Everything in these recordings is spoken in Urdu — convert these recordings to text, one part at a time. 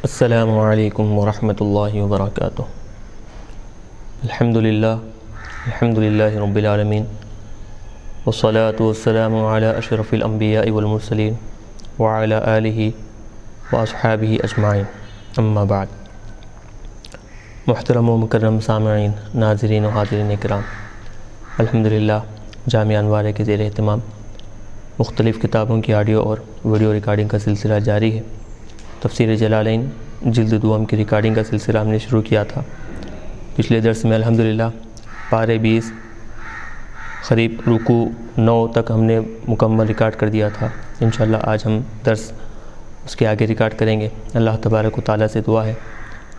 السلام علیکم ورحمۃ اللہ وبرکاتہ۔ الحمدللہ رب العالمین والصلاة والسلام علی اشرف الانبیاء والمرسلین وعلی آلہ واصحابہ اجمعین، اما بعد۔ محترم و مکرم سامعین، ناظرین و حاضرین کرام، الحمدللہ جامعہ انوار کے زیر اہتمام مختلف کتابوں کی آڈیو اور ویڈیو ریکارڈنگ کا سلسلہ جاری ہے۔ تفسیر جلالین جلد دوم کی ریکارڈنگ کا سلسلہ ہم نے شروع کیا تھا۔ پچھلے درس میں الحمدللہ پارے 20 قریب رکوع 9 تک ہم نے مکمل ریکارڈ کر دیا تھا۔ انشاءاللہ آج ہم درس اس کے آگے ریکارڈ کریں گے۔ اللہ تبارک و تعالیٰ سے دعا ہے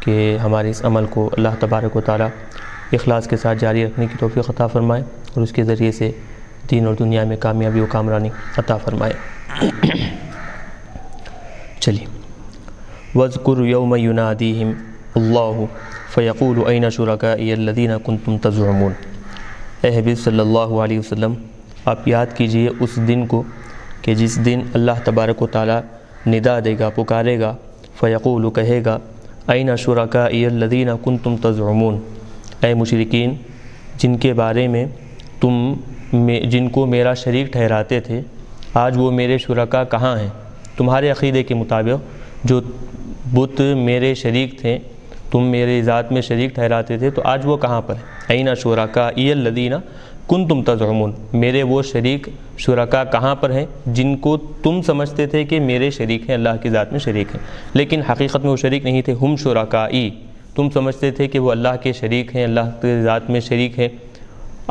کہ ہمارے اس عمل کو اللہ تبارک و تعالیٰ اخلاص کے ساتھ جاری رکھنے کی توفیق عطا فرمائے اور اس کے ذریعے سے دین اور دنیا میں کامیابی و کامرانی عطا فرمائے۔ چلیے، وَاذْكُرْ يَوْمَ يُنَادِيهِمْ اللَّهُ فَيَقُولُ أَيْنَ شُرَكَائِيَ الَّذِينَ كُنْتُمْ تَزْعُمُونَ۔ اے حبیب صلی اللہ علیہ وسلم، آپ یاد کیجئے اس دن کو کہ جس دن اللہ تبارک و تعالیٰ ندا دے گا، پکارے گا، فَيَقُولُ کہے گا، أَيْنَ شُرَكَائِيَ الَّذِينَ كُنْتُمْ تَزْعُمُونَ، اے مشرکین جن کے بارے میں جن کو میرا شریک ٹھہراتے تھے، آج وہ میرے شرکا کہاں ہیں؟ تمہارے عقیدے کے مطابق جو بت میرے شریک تھے، تم میرے ذات میں شریک ٹھہراتے تھے، تو آج وہ کہاں پر ہیں؟ أَيْنَ شُرَكَائِيَ الَّذِينَ كُنْتُمْ تَزْعُمُونَ، میرے وہ شریک شرکا کہاں پر ہیں جن کو تم سمجھتے تھے کہ میرے شریک ہیں، اللہ کی ذات میں شریک ہیں، لیکن حقیقت میں وہ شریک نہیں تھے۔ ہم شرکائی، تم سمجھتے تھے کہ وہ اللہ کے شریک ہیں، اللہ کی ذات میں شریک ہیں،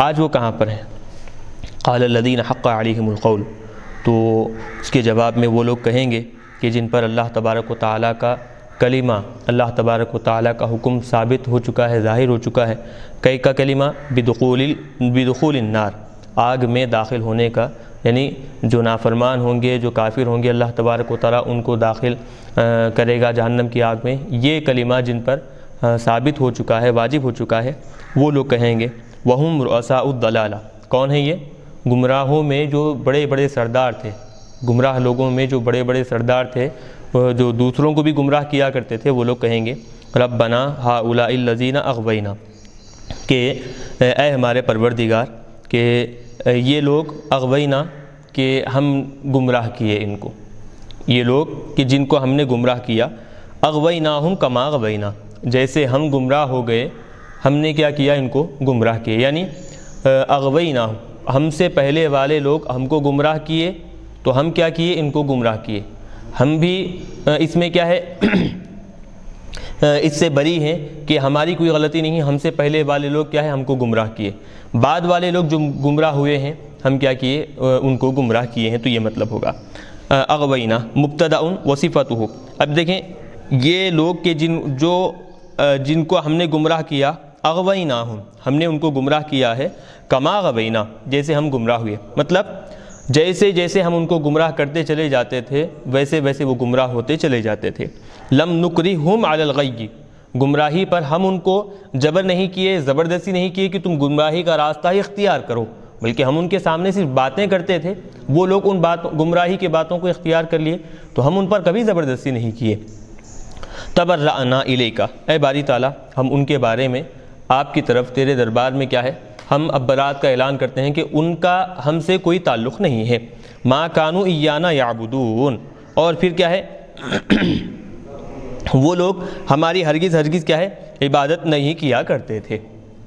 آج وہ کہاں پر ہیں؟ قال الذین حق علیہم القول، تو اس کے جواب میں وہ لوگ کہیں گے کہ جن پر اللہ تبارک و تعالیٰ کا کلمہ، اللہ تبارک و تعالیٰ کا حکم ثابت ہو چکا ہے، ظاہر ہو چکا ہے۔ کئی کا کلمہ بدخول النار، آگ میں داخل ہونے کا، یعنی جو نافرمان ہوں گے، جو کافر ہوں گے، اللہ تبارک و تعالیٰ ان کو داخل کرے گا جہنم کی آگ میں۔ یہ کلمہ جن پر ثابت ہو چکا ہے، واجب ہو چکا ہے، وہ لوگ کہیں گے وَهُمْ رُؤَسَاءُ الضَّلَالَةِ، کون ہیں یہ؟ گمراہوں میں جو بڑے بڑے سردار تھے، گمراہ لوگوں میں جو بڑے بڑے سردار تھے، جو دوسروں کو بھی گمراہ کیا کرتے تھے، وہ لوگ کہیں گے ربنا ہؤلاء الذین اغوینا، کہ اے ہمارے پروردگار کہ یہ لوگ اغوینا، کہ ہم گمراہ کیے ان کو، یہ لوگ کہ جن کو ہم نے گمراہ کیا، اغویناہم کما اغوینا، جیسے ہم گمراہ ہو گئے، ہم نے کیا کیا؟ ان کو گمراہ کیے، یعنی اغویناہم، ہم سے پہلے والے لوگ ہم کو گمراہ کیے تو ہم کیا کیے؟ ان کو گمراہ کیے۔ ہم بھی اس میں کیا ہے اس سے بری ہیں کہ ہماری کوئی غلطی نہیں، ہم سے پہلے والے لوگ کیا ہے؟ ہم کو گمراہ کیے، بعد والے لوگ جو گمراہ ہوئے ہیں ہم کیا کیے؟ ان کو گمراہ کیے ہیں، تو یہ مطلب ہوگا۔ اغوینا مبتدأ وصفتہ، اب دیکھیں یہ لوگ کہ جن کو ہم نے گمراہ کیا، اغویناہم، ہم نے ان کو گمراہ کیا ہے، کما غوینا، جیسے ہم گمراہ ہوئے، مطلب جیسے جیسے ہم ان کو گمراہ کرتے چلے جاتے تھے ویسے ویسے وہ گمراہ ہوتے چلے جاتے تھے۔ لم نکرہہم علی الغی، گمراہی پر ہم ان کو جبر نہیں کیے، زبردستی نہیں کیے کہ تم گمراہی کا راستہ ہی اختیار کرو، بلکہ ہم ان کے سامنے صرف باتیں کرتے تھے، وہ لوگ ان گمراہی کے باتوں کو اختیار کر لیے، تو ہم ان پر کبھی زبردستی نہیں کیے۔ تبرأنا الیک، اے باری تعالیٰ ہم ان کے بارے میں آپ کی طرف تیرے دربار میں کیا ہے؟ ہم اب برات کا اعلان کرتے ہیں کہ ان کا ہم سے کوئی تعلق نہیں ہے۔ ما کانوا ایانا یعبدون، اور پھر کیا ہے؟ وہ لوگ ہماری ہرگز کیا ہے؟ عبادت نہیں کیا کرتے تھے،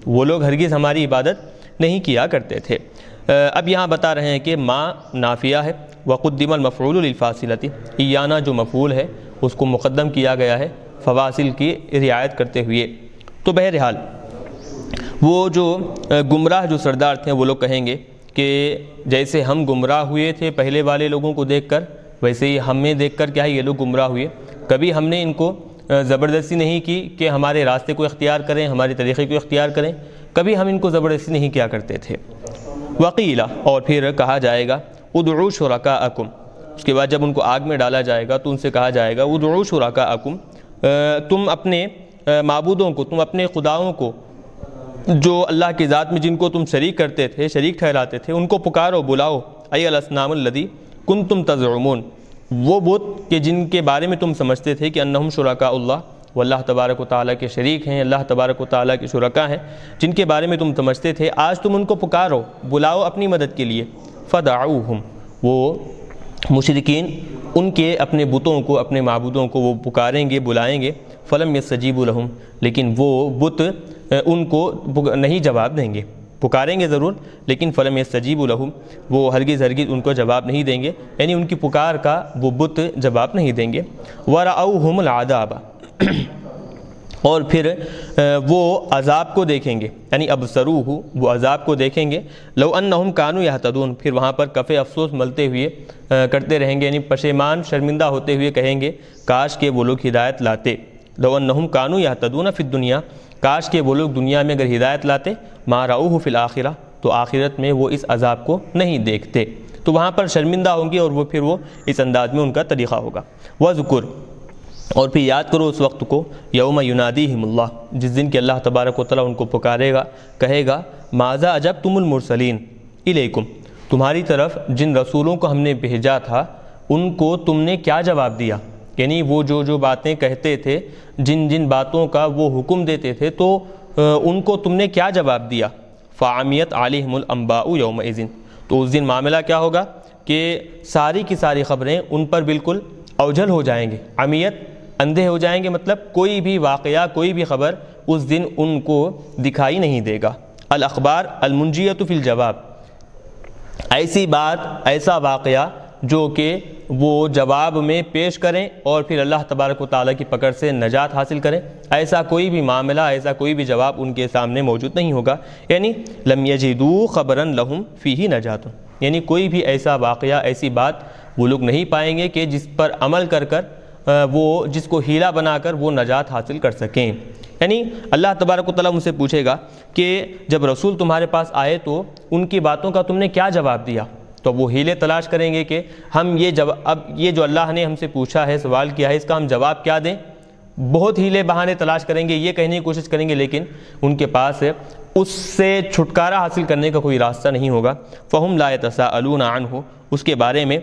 وہ لوگ ہرگز ہماری عبادت نہیں کیا کرتے تھے۔ اب یہاں بتا رہے ہیں کہ ما نافیہ ہے، وقدم المفعول للفاصلۃ، ایانا جو مفعول ہے اس کو مقدم کیا گیا ہے فواصل کی رعایت کرتے ہوئے۔ تو بہرحال وہ جو گمراہ جو سردار تھے وہ لوگ کہیں گے کہ جیسے ہم گمراہ ہوئے تھے پہلے والے لوگوں کو دیکھ کر، ویسے ہی ہمیں دیکھ کر کیا ہے یہ لوگ گمراہ ہوئے، کبھی ہم نے ان کو زبردستی نہیں کی کہ ہمارے راستے کو اختیار کریں، ہمارے طریقے کو اختیار کریں، کبھی ہم ان کو زبردستی نہیں کیا کرتے تھے۔ وقیلا، اور پھر کہا جائے گا ادعوا شرکاءکم، اس کے بعد جب ان کو آگ میں ڈالا جائے گا تو ان سے کہا جائے گا ادعوا شرکاءکم، تم اپنے معبودوں کو، تم اپنے خداؤں کو جو اللہ کی ذات میں جن کو تم شریک کرتے تھے، شریک ٹھہراتے تھے، ان کو پکارو، بلاؤ، ای الاصنام الذی کنتم تزعمون، وہ بت کہ جن کے بارے میں تم سمجھتے تھے کہ انہم شرکاء اللہ، وہ اللہ تبارک و تعالیٰ کے شریک ہیں، اللہ تبارک و تعالیٰ کے شرکاء ہیں، جن کے بارے میں تم سمجھتے تھے، آج تم ان کو پکارو، بلاؤ اپنی مدد کے لیے۔ فدعوہم، وہ مشرکین ان کے اپنے بتوں کو، اپنے معبودوں کو وہ پکاریں گے، بلائیں گے۔ فلم یستجیبوا لہم، لیکن وہ بت ان کو نہیں جواب دیں گے، پکاریں گے ضرور لیکن فلم یستجیبوا لہم، وہ ہرگز ان کو جواب نہیں دیں گے، یعنی ان کی پکار کا وہ بت جواب نہیں دیں گے۔ ورأوہم العذاب، اور پھر وہ عذاب کو دیکھیں گے، یعنی ابصروہ، وہ عذاب کو دیکھیں گے۔ لو انہم کانوا یہتدون، پھر وہاں پر کف افسوس ملتے ہوئے کرتے رہیں گے، یعنی پشیمان شرمندہ ہوتے ہوئے کہیں گے کاش کہ وہ لوگ ہدایت لاتے۔ لو انہم کانوا یہتدون فی الدنیا، کاش کہ وہ لوگ دنیا میں اگر ہدایت لاتے، ما رأوہ فی الآخرہ، تو آخرت میں وہ اس عذاب کو نہیں دیکھتے، تو وہاں پر شرمندہ ہوں گے اور وہ پھر وہ اس انداز میں ان کا طریقہ ہوگا۔ وذکر، اور پھر یاد کرو اس وقت کو، یوم ینادیہم اللہ، جس دن کہ اللہ تبارک و تعالیٰ ان کو پکارے گا، کہے گا ماذا اجبتم المرسلین الیکم، تمہاری طرف جن رسولوں کو ہم نے بھیجا تھا ان کو تم نے کیا جواب دیا، یعنی وہ جو باتیں کہتے تھے، جن باتوں کا وہ حکم دیتے تھے، تو ان کو تم نے کیا جواب دیا۔ فعمیت علیہم الانباء یومئذ، تو اس دن معاملہ کیا ہوگا کہ ساری کی ساری خبریں ان پر بالکل اوجھل ہو جائیں گے، عمیت، اندھے ہو جائیں گے، مطلب کوئی بھی واقعہ، کوئی بھی خبر اس دن ان کو دکھائی نہیں دے گا۔ الاخبار المنجیۃ فی الجواب، ایسی بات، ایسا واقعہ جو کہ وہ جواب میں پیش کریں اور پھر اللہ تبارک و تعالیٰ کی پکڑ سے نجات حاصل کریں، ایسا کوئی بھی معاملہ، ایسا کوئی بھی جواب ان کے سامنے موجود نہیں ہوگا، یعنی لم یجدوا خبرا لہم فیہ نجات، یعنی کوئی بھی ایسا واقعہ، ایسی بات وہ لوگ نہیں پائیں گے کہ جس پر عمل کر وہ جس کو ہیلہ بنا کر وہ نجات حاصل کر سکیں۔ یعنی اللہ تبارک و تعالیٰ ان سے پوچھے گا کہ جب رسول تمہارے پاس آئے تو ان کی باتوں کا تم نے کیا جواب دیا، تو وہ ہیلے تلاش کریں گے کہ ہم اب یہ جو اللہ نے ہم سے پوچھا ہے، سوال کیا ہے، اس کا ہم جواب کیا دیں، بہت ہیلے بہانے تلاش کریں گے، یہ کہنے کی کوشش کریں گے، لیکن ان کے پاس اس سے چھٹکارا حاصل کرنے کا کوئی راستہ نہیں ہوگا۔ فہم لا یتساءلون عنہ، اس کے بارے میں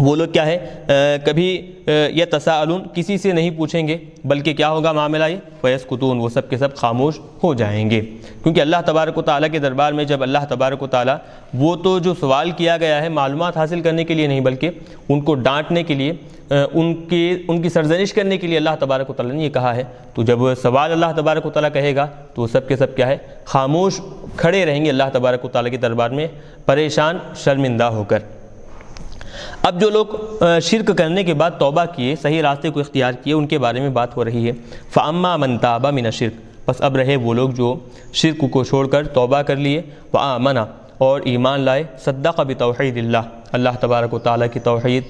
وہ لوگ کیا ہے کبھی یتساءلون، کسی سے نہیں پوچھیں گے، بلکہ کیا ہوگا معاملہ یہ، فیسکتون، وہ سب کے سب خاموش ہو جائیں گے، کیونکہ اللہ تبارک و تعالیٰ کے دربار میں جب اللہ تبارک و تعالیٰ وہ تو جو سوال کیا گیا ہے معلومات حاصل کرنے کے لیے نہیں، بلکہ ان کو ڈانٹنے کے لیے، ان کی سرزنش کرنے کے لیے اللہ تبارک و تعالیٰ نے یہ کہا ہے، تو جب سوال اللہ تبارک و تعالیٰ کہے گا تو وہ سب کے سب کیا ہے، خاموش کھڑے رہیں گے اللہ تبارک و تعالیٰ کے دربار میں، پریشان، شرمندہ ہو کر۔ اب جو لوگ شرک کرنے کے بعد توبہ کیے، صحیح راستے کو اختیار کیے، ان کے بارے میں بات ہو رہی ہے۔ فَأَمَّا مَنْ تَابَ مِنَ الشِّرْكِ، بس اب رہے وہ لوگ جو شرک کو چھوڑ کر توبہ کر لیے، وَآمَنَ، اور ایمان لائے، صدق بتوحید اللہ، اللہ تبارک و تعالیٰ کی توحید،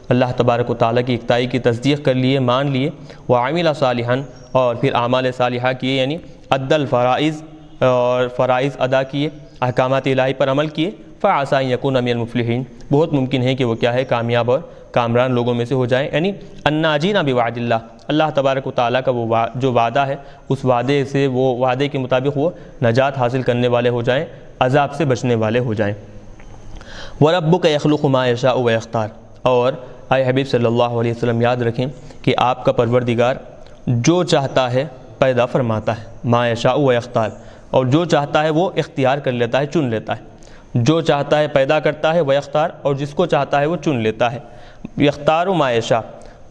اللہ تبارک و تعالیٰ کی اکتائی کی تصدیق کر لیے، مان لیے، وَعَمِلَ صَالِحًا، اور پھر اعمال صالحہ کیے، یعنی عد الفرائض، اور فرائض ادا کیے، احکامات الہی پر عمل کیے، فَعَسَىٰ أَن يَكُونَ مِنَ الْمُفْلِحِينَ، بہت ممکن ہے کہ وہ کیا ہے، کامیاب اور کامران لوگوں میں سے ہو جائیں، یعنی الناجین بوعد اللہ، اللہ تبارک و تعالیٰ کا وہ جو وعدہ ہے، اس وعدے سے، وہ وعدے کے مطابق وہ نجات حاصل کرنے والے ہو جائیں، عذاب سے بچنے والے ہو جائیں۔ وَرَبُّكَ يَخْلُقُ مَا يَشَاءُ وَيَخْتَارُ، اور اے حبیب صلی اللہ علیہ وسلم یاد رکھیں کہ آپ کا پروردگار جو چاہتا ہے پیدا فرماتا ہے، ما یشاء ویختار، اور جو چاہتا ہے وہ اختیار کر لیتا ہے، چن لیتا ہے، جو چاہتا ہے پیدا کرتا ہے، ویختار، اور جس کو چاہتا ہے وہ چن لیتا ہے، یختار ما یشاء،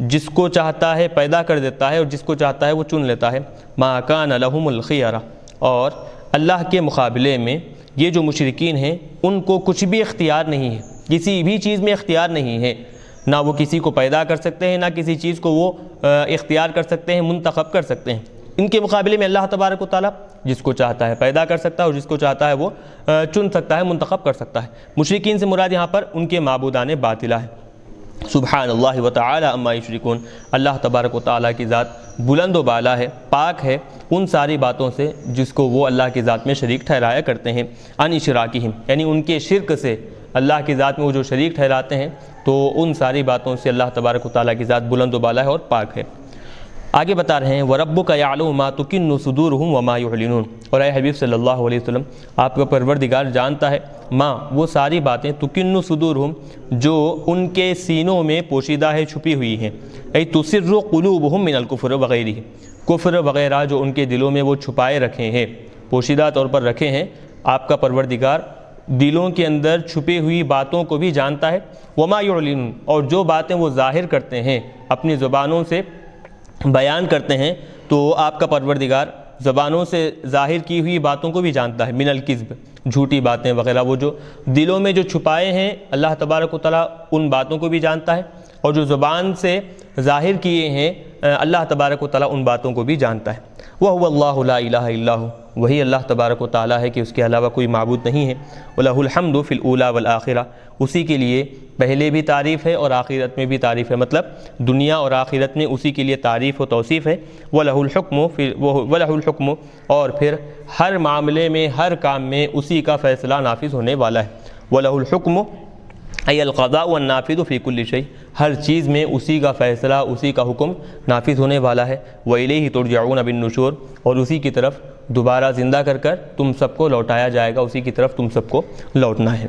جس کو چاہتا ہے پیدا کر دیتا ہے اور جس کو چاہتا ہے وہ چن لیتا ہے، ما کان لہم الخیرہ، اور اللہ کے مقابلے میں یہ جو مشرکین ہیں ان کو کچھ بھی اختیار نہیں ہے، کسی بھی چیز میں اختیار نہیں ہے، نہ وہ کسی کو پیدا کر سکتے ہیں، نہ کسی چیز کو وہ اختیار کر سکتے ہیں، منتخب کر سکتے ہیں۔ ان کے مقابلے میں اللہ تبارک و تعالیٰ جس کو چاہتا ہے پیدا کر سکتا ہے اور جس کو چاہتا ہے وہ چن سکتا ہے، منتخب کر سکتا ہے۔ مشرکین سے مراد یہاں پر ان کے معبودان باطلہ ہے۔ سبحان اللہ و تعالی عما یشرکون، اللہ تبارک و تعالیٰ کی ذات بلند و بالا ہے، پاک ہے ان ساری باتوں سے جس کو وہ اللہ کی ذات میں شریک ٹھہرایا کرتے ہیں، عن اشراکہم، یعنی ان کے شرک سے اللہ کی ذات میں وہ جو شریک ٹھہراتے ہیں، تو ان ساری باتوں سے اللہ تبارک و تعالیٰ کی ذات بلند و بالا ہے اور پاک ہے۔ آگے بتا رہے ہیں وَرَبُّكَ يَعْلَمُ مَا تُكِنُّ صُدُورُهُمْ وَمَا يُعْلِنُونَ، اور اے حبیب صلی اللہ علیہ وسلم آپ کا پروردگار جانتا ہے ماں وہ ساری باتیں تُكِنُّ صُدُورُهُمْ جو ان کے سینوں میں پوشیدہ ہے، چھپی ہوئی ہیں، اے تُسِرُّ قُلُوبُهُمْ مِنَ الْكُفْرِ وَغَيْرِهِ، کفر وغیرہ جو ان کے دلوں میں وہ چھپائے رکھے ہیں، پوشیدہ طور پر رکھے ہیں، آپ کا پروردگار دلوں کے اندر چھپی ہوئی باتوں کو بھی جانتا ہے، وَمَا يُعْلِنُونَ، اور جو باتیں وہ ظاہر کرتے ہیں اپنی زبانوں سے بیان کرتے ہیں، تو آپ کا پروردگار زبانوں سے ظاہر کی ہوئی باتوں کو بھی جانتا ہے، من الکذب، جھوٹی باتیں وغیرہ، وہ جو دلوں میں جو چھپائے ہیں اللہ تبارک و تعالیٰ ان باتوں کو بھی جانتا ہے، اور جو زبان سے ظاہر کیے ہیں اللہ تبارک و تعالیٰ ان باتوں کو بھی جانتا ہے۔ وَهُوَ اللَّهُ لَا إِلَٰهَ إِلَّا هُوَ، وہی اللہ تبارک و تعالیٰ ہے کہ اس کے علاوہ کوئی معبود نہیں ہے، وَلَهُ الْحَمْدُ فِي الْأُولَىٰ وَالْآخِرَةِ، اسی کے لیے پہلے بھی تعریف ہے اور آخرت میں بھی تعریف ہے، مطلب دنیا اور آخرت میں اسی کے لیے تعریف و توصیف ہے، وَلَهُ الْحُكْمُ، اور پھر ہر معاملے میں ہر کام میں اسی کا فیصلہ نافذ ہونے والا ہے، وَلَهُ الْحُكْمُ ای القضاء والنافذ فی کل شیء، ہر چیز میں اسی کا فیصلہ اسی کا حکم نافذ ہونے والا ہے، وَإِلَيْهِ تُرْجَعُونَ بِالنُّشُورِ، اور اسی کی طرف دوبارہ زندہ کر کر تم سب کو لوٹایا جائے گا، اسی کی طرف تم سب کو لوٹنا ہے۔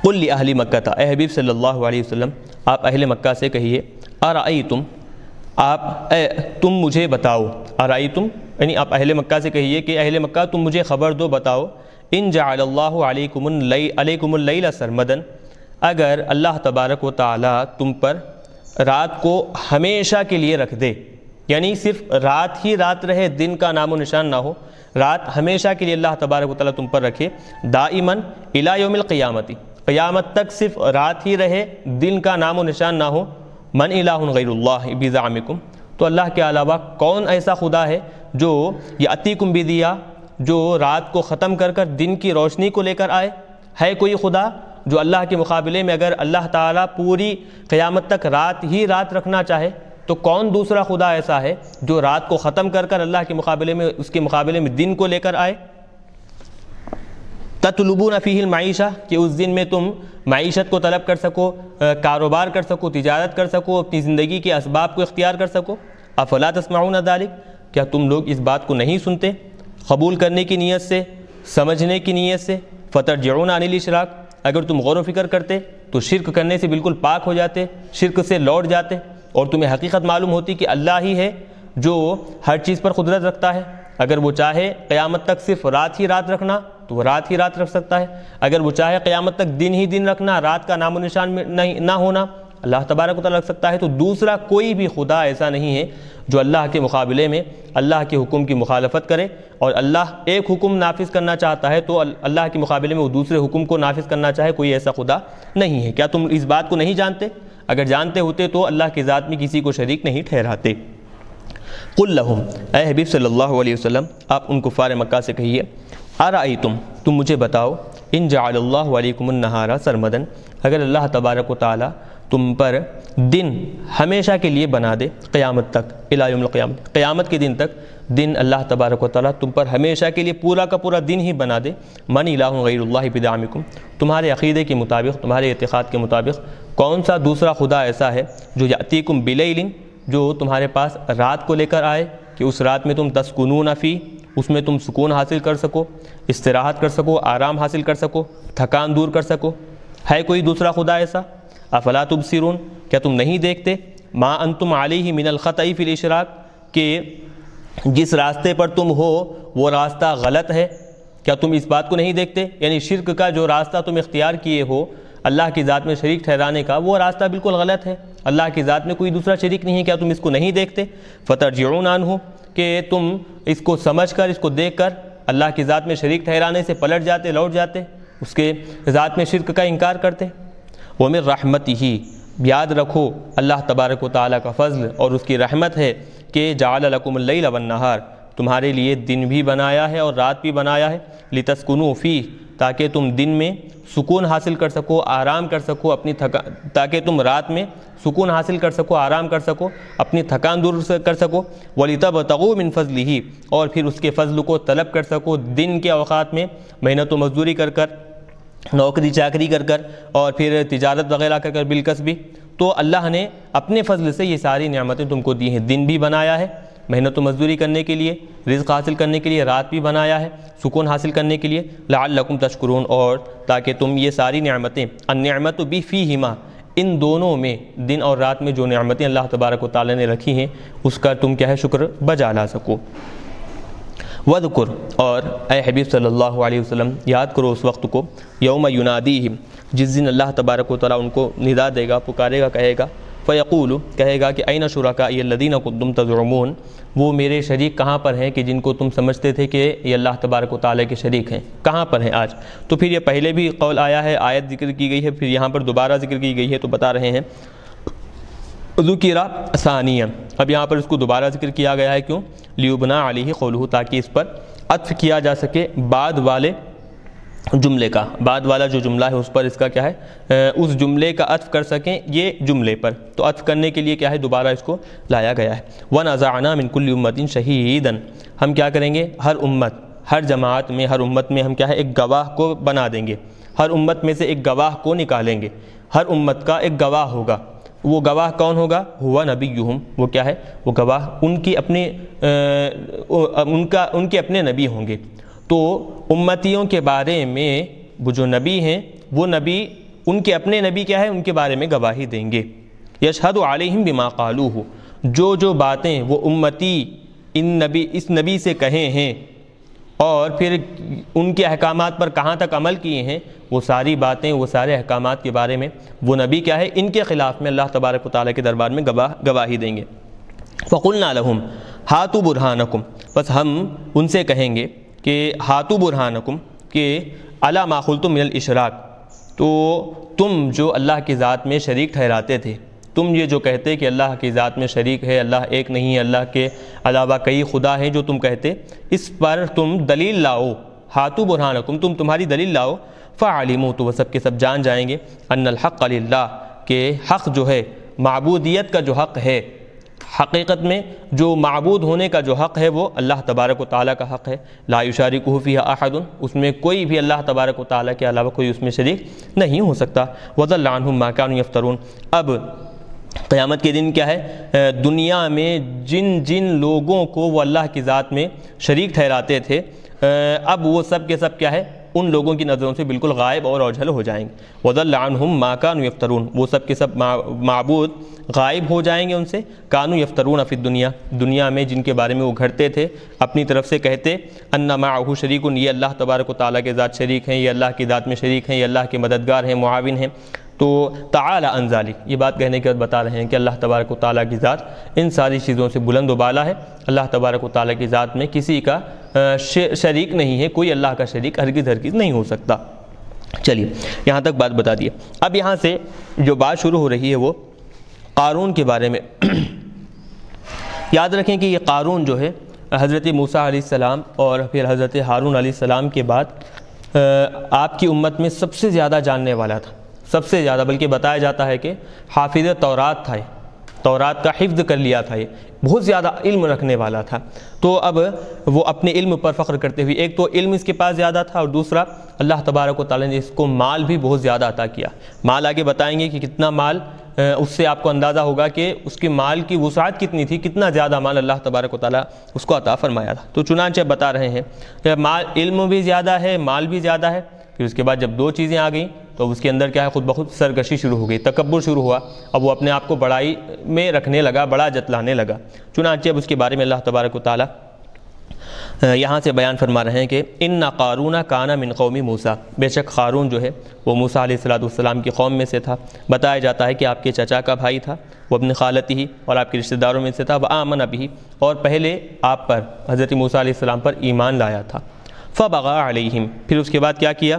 قُلْ لِأَهْلِ مَكَّةَ، اے حبیب صلی اللہ علیہ وسلم آپ اہل مکہ سے کہیے، أَرَأَيْتُمْ، تم مجھے بتاؤ، أَرَأَيْتُمْ یعنی آپ اہل مکہ سے کہیے کہ اہل مکہ تم مجھے خبر دو، بتاؤ، ان جعل اللہ علیکم اللیل سرمدن، اگر اللہ تبارک و تعالیٰ تم پر رات کو ہمیشہ کے لیے رکھ دے، یعنی صرف رات ہی رات رہے، دن کا نام و نشان نہ ہو، رات ہمیشہ کے لیے اللہ تبارک و تعالیٰ تم پر رکھے، دائماً الی یوم القیامت، قیامت تک صرف رات ہی رہے، دن کا نام و نشان نہ ہو، من الہ غیر اللہ بزعمکم، تو اللہ کے علاوہ کون ایسا خدا ہے جو یاتیکم بدیا، جو رات کو ختم کر کر دن کی روشنی کو لے کر آئے؟ ہے کوئی خدا جو اللہ کے مقابلے میں اگر اللہ تعالیٰ پوری قیامت تک رات ہی رات رکھنا چاہے تو کون دوسرا خدا ایسا ہے جو رات کو ختم کر کر اللہ کے مقابلے میں اس کے مقابلے میں دن کو لے کر آئے؟ تطلبون فیہ المعیشہ، کہ اس دن میں تم معیشت کو طلب کر سکو، کاروبار کر سکو، تجارت کر سکو، اپنی زندگی کے اسباب کو اختیار کر سکو۔ افلا تسمعون ذلک، کیا تم لوگ اس بات کو نہیں سنتے؟ قبول کرنے کی نیت سے، سمجھنے کی نیت سے، فترجعون عن الاشراک، اگر تم غور و فکر کرتے تو شرک کرنے سے بالکل پاک ہو جاتے، شرک سے لوٹ جاتے، اور تمہیں حقیقت معلوم ہوتی کہ اللہ ہی ہے جو ہر چیز پر قدرت رکھتا ہے، اگر وہ چاہے قیامت تک صرف رات ہی رات رکھنا تو وہ رات ہی رات رکھ سکتا ہے، اگر وہ چاہے قیامت تک دن ہی دن رکھنا، رات کا نام و نشان نہ ہونا، اللہ تبارک و تعالیٰ رکھ سکتا ہے، تو دوسرا کوئی بھی خدا ایسا نہیں ہے جو اللہ کے مقابلے میں اللہ کے حکم کی مخالفت کرے، اور اللہ ایک حکم نافذ کرنا چاہتا ہے تو اللہ کے مقابلے میں وہ دوسرے حکم کو نافذ کرنا چاہے، کوئی ایسا خدا نہیں ہے۔ کیا تم اس بات کو نہیں جانتے؟ اگر جانتے ہوتے تو اللہ کی ذات میں کسی کو شریک نہیں ٹھہراتے۔ قل لہم، اے حبیب صلی اللہ علیہ وسلم آپ ان کفار مکہ سے کہیے، ارأیتم، تم مجھے بتاؤ، ان جعل اللہ علیکم النہار سرمدن، اگر اللہ تبارک و تعالیٰ تم پر دن ہمیشہ کے لیے بنا دے، قیامت تک، الی یوم القیامت، قیامت کے دن تک دن اللہ تبارک و تعالیٰ تم پر ہمیشہ کے لیے پورا کا پورا دن ہی بنا دے، من الہ غیر اللہ بدعمکم، تمہارے عقیدے کے مطابق، تمہارے اعتقاد کے مطابق کون سا دوسرا خدا ایسا ہے جو یاتیکم بلیل، جو تمہارے پاس رات کو لے کر آئے کہ اس رات میں تم تسکنون فی، اس میں تم سکون حاصل کر سکو، استراحت کر سکو، آرام حاصل کر سکو، تھکان دور کر سکو؟ ہے کوئی دوسرا خدا ایسا؟ افلا تبصرون، کیا تم نہیں دیکھتے؟ ما انتم علیہ من الخطأ فی الاشراک، کہ جس راستے پر تم ہو وہ راستہ غلط ہے، کیا تم اس بات کو نہیں دیکھتے؟ یعنی شرک کا جو راستہ تم اختیار کیے ہو اللہ کی ذات میں شریک ٹھہرانے کا، وہ راستہ بالکل غلط ہے، اللہ کی ذات میں کوئی دوسرا شریک نہیں ہے، کیا تم اس کو نہیں دیکھتے؟ فترجعون عنہ، کہ تم اس کو سمجھ کر، اس کو دیکھ کر اللہ کی ذات میں شریک ٹھہرانے سے پلٹ جاتے، لوٹ جاتے، اس کے ذات میں شرک کا انکار کرتے۔ وَمِن رَحْمَتِهِ، یاد رکھو اللہ تبارک و تعالیٰ کا فضل اور اس کی رحمت ہے کہ جعل لکم اللیل والنہار، تمہارے لیے دن بھی بنایا ہے اور رات بھی بنایا ہے، لتسکنوا فیہ، تاکہ تم دن میں سکون حاصل کر سکو، آرام کر سکو، تاکہ تم رات میں سکون حاصل کر سکو، آرام کر سکو، اپنی تھکان دور کر سکو، وَلِتَبْتَغُوا مِن فَضْلِهِ، اور پھر اس کے فضل کو طلب کر سکو، دن کے اوقات میں محنت و مزدوری کر کر، نوکری چاکری کر کر، اور پھر تجارت وغیرہ کر کر، بالکسبی، تو اللہ نے اپنے فضل سے یہ ساری نعمتیں تم کو دی ہیں۔ دن بھی بنایا ہے محنت و مزدوری کرنے کے لیے، رزق حاصل کرنے کے لیے، رات بھی بنایا ہے سکون حاصل کرنے کے لیے، لعلکم تشکرون، اور تاکہ تم یہ ساری نعمتیں، النعمت بفیہما، ان دونوں میں دن اور رات میں جو نعمتیں اللہ تبارک و تعالی نے رکھی ہیں اس کا تم کیا ہے شکر بجا لا سکو۔ وذکر، اور اے حبیب صلی اللہ علیہ وسلم یاد کرو اس وقت کو، یوم ینادیہم، جس دن اللہ تبارک و تعالی ان کو ندا دے گا، پکارے گا، کہے گا، فیقول، کہے گا کہ این شرکائی الذین کنتم تزعمون، وہ میرے شریک کہاں پر ہیں کہ جن کو تم سمجھتے تھے کہ یہ اللہ تبارک و تعالیٰ کے شریک ہیں، کہاں پر ہیں آج؟ تو پھر یہ پہلے بھی قول آیا ہے، آیت ذکر کی گئی ہے، پھر یہاں پر دوبارہ ذکر کی گئی ہے، تو بتا رہے ہیں ذکر ثانیہ، اب یہاں پر اس کو دوبارہ ذکر کیا گیا ہے، کیوں؟ لیبنا علیہ قولہ، تاکہ اس پر عطف کیا جا سکے بعد والے جملے کا، بعد والا جو جملہ ہے اس پر اس کا کیا ہے اس جملے کا عطف کر سکیں یہ جملے پر، تو عطف کرنے کے لیے کیا ہے دوبارہ اس کو لایا گیا ہے۔ وَنَزَعْنَا مِن كُلِّ أُمَّةٍ شَهِيدًا، ہم کیا کریں گے؟ ہر امت، ہر جماعت میں، ہر امت میں ہم کیا ہے ایک گواہ کو بنا دیں گے، ہر امت میں سے ایک گواہ کو نکالیں گے، ہر امت کا ایک گواہ ہوگا، وہ گواہ کون ہوگا؟ ہوا نبیہم، وہ کیا ہے؟ وہ گواہ ان کی اپنے ان کے اپنے نبی ہوں گے۔ تو امتیوں کے بارے میں وہ جو نبی ہیں وہ نبی ان کے اپنے نبی کیا ہے ان کے بارے میں گواہی دیں گے۔ یشہد علیہم بما قالوہ، جو باتیں وہ امتی اس نبی سے کہے ہیں اور پھر ان کے احکامات پر کہاں تک عمل کیے ہیں، وہ ساری باتیں، وہ سارے احکامات کے بارے میں وہ نبی کیا ہے ان کے خلاف میں اللہ تبارک و تعالیٰ کے دربار میں گواہی دیں گے۔ فقلنا لہم ہاتوا برہانکم، بس ہم ان سے کہیں گے کہ ہاتوا برہانکم، کہ علی ما قلتم من الاشراک، تو تم جو اللہ کی ذات میں شریک ٹھہراتے تھے، تم یہ جو کہتے کہ اللہ کی ذات میں شریک ہے، اللہ ایک نہیں ہے، اللہ کے علاوہ کئی خدا ہیں جو تم کہتے، اس پر تم دلیل لاؤ، ہاتوا برہانکم، تم تمہاری دلیل لاؤ، فعلموا، تو وہ سب کے سب جان جائیں گے، ان الحق للہ، کہ حق جو ہے، معبودیت کا جو حق ہے، حقیقت میں جو معبود ہونے کا جو حق ہے وہ اللہ تبارک و تعالیٰ کا حق ہے، لا یشارکہ فیہا احد، اس میں کوئی بھی اللہ تبارک و تعالیٰ کے علاوہ کوئی اس میں شریک نہیں ہو سکتا۔ وضل عنہم ما کانوا یفترون، اب قیامت کے دن کیا ہے، دنیا میں جن لوگوں کو وہ اللہ کی ذات میں شریک ٹھہراتے تھے، اب وہ سب کے سب کیا ہے ان لوگوں کی نظروں سے بالکل غائب اور اوجھل ہو جائیں گے۔ وضل عنہم ما کانوا یفترون، وہ سب کے سب معبود غائب ہو جائیں گے ان سے، کانوا یفترون فی الدنیا، دنیا میں جن کے بارے میں وہ گھڑتے تھے، اپنی طرف سے کہتے، ان معہ شریک، یہ اللہ تبارک و تعالیٰ کے ذات شریک ہیں، یہ اللہ کی ذات میں شریک ہیں، یہ اللہ کے مددگار ہیں، معاون ہیں۔ تو تعالی عن ذلک، یہ بات کہنے کے بعد بتا رہے ہیں کہ اللہ تبارک و تعالیٰ کی ذات ان ساری چیزوں سے بلند و بالا ہے، اللہ تبارک و تعالیٰ کی ذات میں کسی کا شریک نہیں ہے، کوئی اللہ کا شریک ہرگز نہیں ہو سکتا۔ چلیے یہاں تک بات بتا دی۔ اب یہاں سے جو بات شروع ہو رہی ہے وہ قارون کے بارے میں۔ یاد رکھیں کہ یہ قارون جو ہے حضرت موسیٰ علیہ السلام اور پھر حضرت ہارون علیہ السلام کے بعد آپ کی امت میں سب سے زیادہ جاننے والا تھا، سب سے زیادہ، بلکہ بتایا جاتا ہے کہ حافظ تورات تھا، تورات کا حفظ کر لیا تھا، یہ بہت زیادہ علم رکھنے والا تھا۔ تو اب وہ اپنے علم پر فخر کرتے ہوئے، ایک تو علم اس کے پاس زیادہ تھا اور دوسرا اللہ تبارک و تعالیٰ نے اس کو مال بھی بہت زیادہ عطا کیا۔ مال آگے بتائیں گے کہ کتنا مال، اس سے آپ کو اندازہ ہوگا کہ اس کے مال کی وسعت کتنی تھی، کتنا زیادہ مال اللہ تبارک و تعالیٰ اس کو عطا فرمایا تھا۔ تو چنانچہ بتا رہے ہیں کہ علم بھی زیادہ ہے، مال بھی زیادہ ہے، پھر اس کے بعد جب دو چیزیں آ گئیں تو اس کے اندر کیا ہے خود بخود سرکشی شروع ہو گئی، تکبر شروع ہوا، اب وہ اپنے آپ کو بڑائی میں رکھنے لگا، بڑا جتلانے لگا۔ چنانچہ اب اس کے بارے میں اللہ تبارک و تعالیٰ یہاں سے بیان فرما رہے ہیں کہ ان قارون کان من قوم موسیٰ، بے شک قارون جو ہے وہ موسیٰ علیہ السلام کی قوم میں سے تھا، بتایا جاتا ہے کہ آپ کے چچا کا بھائی تھا، وہ ابن خالتہ اور آپ کے رشتہ داروں میں سے تھا، وآمن بہ، اور پہلے آپ پر حضرت موسیٰ علیہ السلام پر ایمان لایا تھا، فبغى علیہم، پھر اس کے بعد کیا کیا،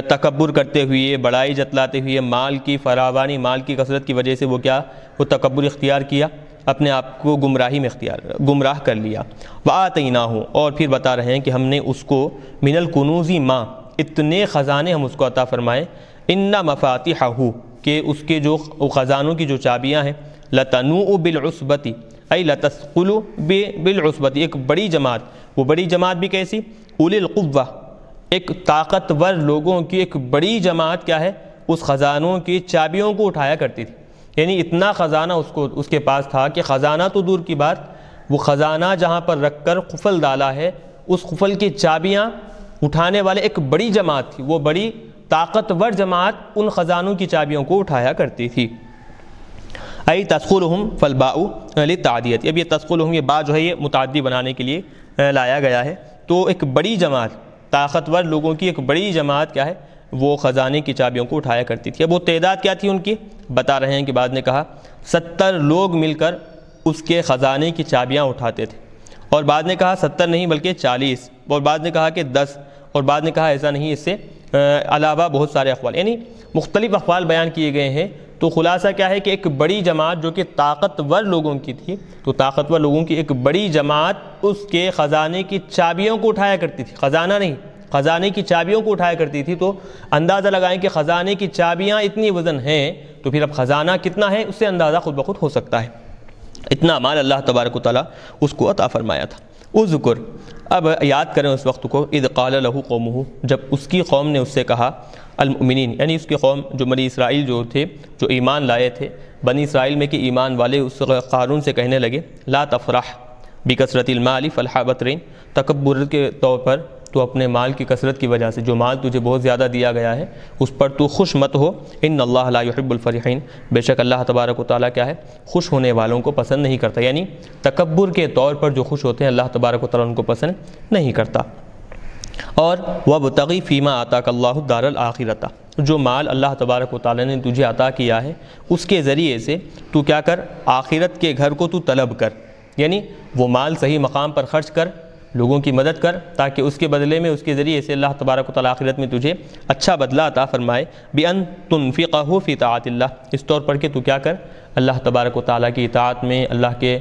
تکبر کرتے ہوئے، بڑائی جتلاتے ہوئے، مال کی فراوانی، مال کی کثرت کی وجہ سے وہ تکبر اختیار کیا، اپنے آپ کو گمراہی میں گمراہ کر لیا۔ وآتیناہ، اور پھر بتا رہے ہیں کہ ہم نے اس کو من الکنوز ما، اتنے خزانے ہم اس کو عطا فرمائے، ان مفاتیحہ، کہ اس کے جو خزانوں کی جو چابیاں ہیں، لتنوء بالعصبۃ، ای لتثقل بالعصبۃ، ایک بڑی جماعت، وہ بڑی جماعت بھی کیسی، اولی القوہ، ایک طاقتور لوگوں کی ایک بڑی جماعت کیا ہے اس خزانوں کی چابیوں کو اٹھایا کرتی تھی. یعنی اتنا خزانہ اس کے پاس تھا کہ خزانہ تو دور کی بات، وہ خزانہ جہاں پر رکھ کر قفل ڈالا ہے اس قفل کی چابیاں اٹھانے والے ایک بڑی جماعت تھی، وہ بڑی طاقتور جماعت ان خزانوں کی چابیوں کو اٹھایا کرتی تھی. ای تثقلہم فالباء للتعدیت. اب یہ تثقلہم، یہ با جو ہے یہ متعدی بنانے کے لیے لایا گیا ہے. تو ایک بڑی جماعت، طاقتور لوگوں کی ایک بڑی جماعت کیا ہے، وہ خزانے کی چابیوں کو اٹھایا کرتی تھی. اب وہ تعداد کیا تھی ان کی، بتا رہے ہیں کہ بعد نے کہا 70 لوگ مل کر اس کے خزانے کی چابیاں اٹھاتے تھے، اور بعد نے کہا 70 نہیں بلکہ 40، اور بعد نے کہا کہ 10، اور بعد نے کہا ایسا نہیں، اس سے علاوہ بہت سارے اقوال، یعنی مختلف اقوال بیان کیے گئے ہیں. تو خلاصہ کیا ہے کہ ایک بڑی جماعت جو کہ طاقتور لوگوں کی تھی، تو طاقتور لوگوں کی ایک بڑی جماعت اس کے خزانے کی چابیوں کو اٹھایا کرتی تھی، خزانہ نہیں، خزانے کی چابیوں کو اٹھایا کرتی تھی. تو اندازہ لگائیں کہ خزانے کی چابیاں اتنی وزن ہیں تو پھر اب خزانہ کتنا ہے اس سے اندازہ خود بخود ہو سکتا ہے. اتنا مال اللہ تبارک و تعالیٰ اس کو عطا فرمایا تھا. اذکر، اب یاد کریں اس وقت کو، اذ قال له قومه، جب اس کی قوم نے اس سے کہا، المؤمنین یعنی اس کی قوم جو بنی اسرائیل جو تھے، جو ایمان لائے تھے، بنی اسرائیل میں کہ ایمان والے اس قارون سے کہنے لگے، لا تفرح بکثرت المال فالح بطرین، تکبر کے طور پر تو اپنے مال کی کثرت کی وجہ سے، جو مال تجھے بہت زیادہ دیا گیا ہے اس پر تو خوش مت ہو. ان اللہ لا يحب الفرحین، بے شک اللہ تبارک و تعالیٰ کیا ہے، خوش ہونے والوں کو پسند نہیں کرتا. یعنی تکبر کے طور پر جو خوش ہوتے ہیں اللہ تبارک و تعالیٰ ان کو پسند نہیں کرتا. اور وابتغی فیما آتاک اللہ الدار الآخرۃ، جو مال اللہ تبارک و تعالیٰ نے تجھے عطا کیا ہے اس کے ذریعے سے تو کیا کر، آخرت کے گھر کو تو طلب کر. یعنی وہ مال صحیح مقام پر خرچ کر، لوگوں کی مدد کر، تاکہ اس کے بدلے میں، اس کے ذریعے سے اللہ تبارک و تعالیٰ آخرت میں تجھے اچھا بدلہ عطا فرمائے. بِأَن تُنْفِقَهُ فِي طاعت اللہ، اس طور پر کہ تو کیا کر، اللہ تبارک و تعالیٰ کی اطاعت میں، اللہ کے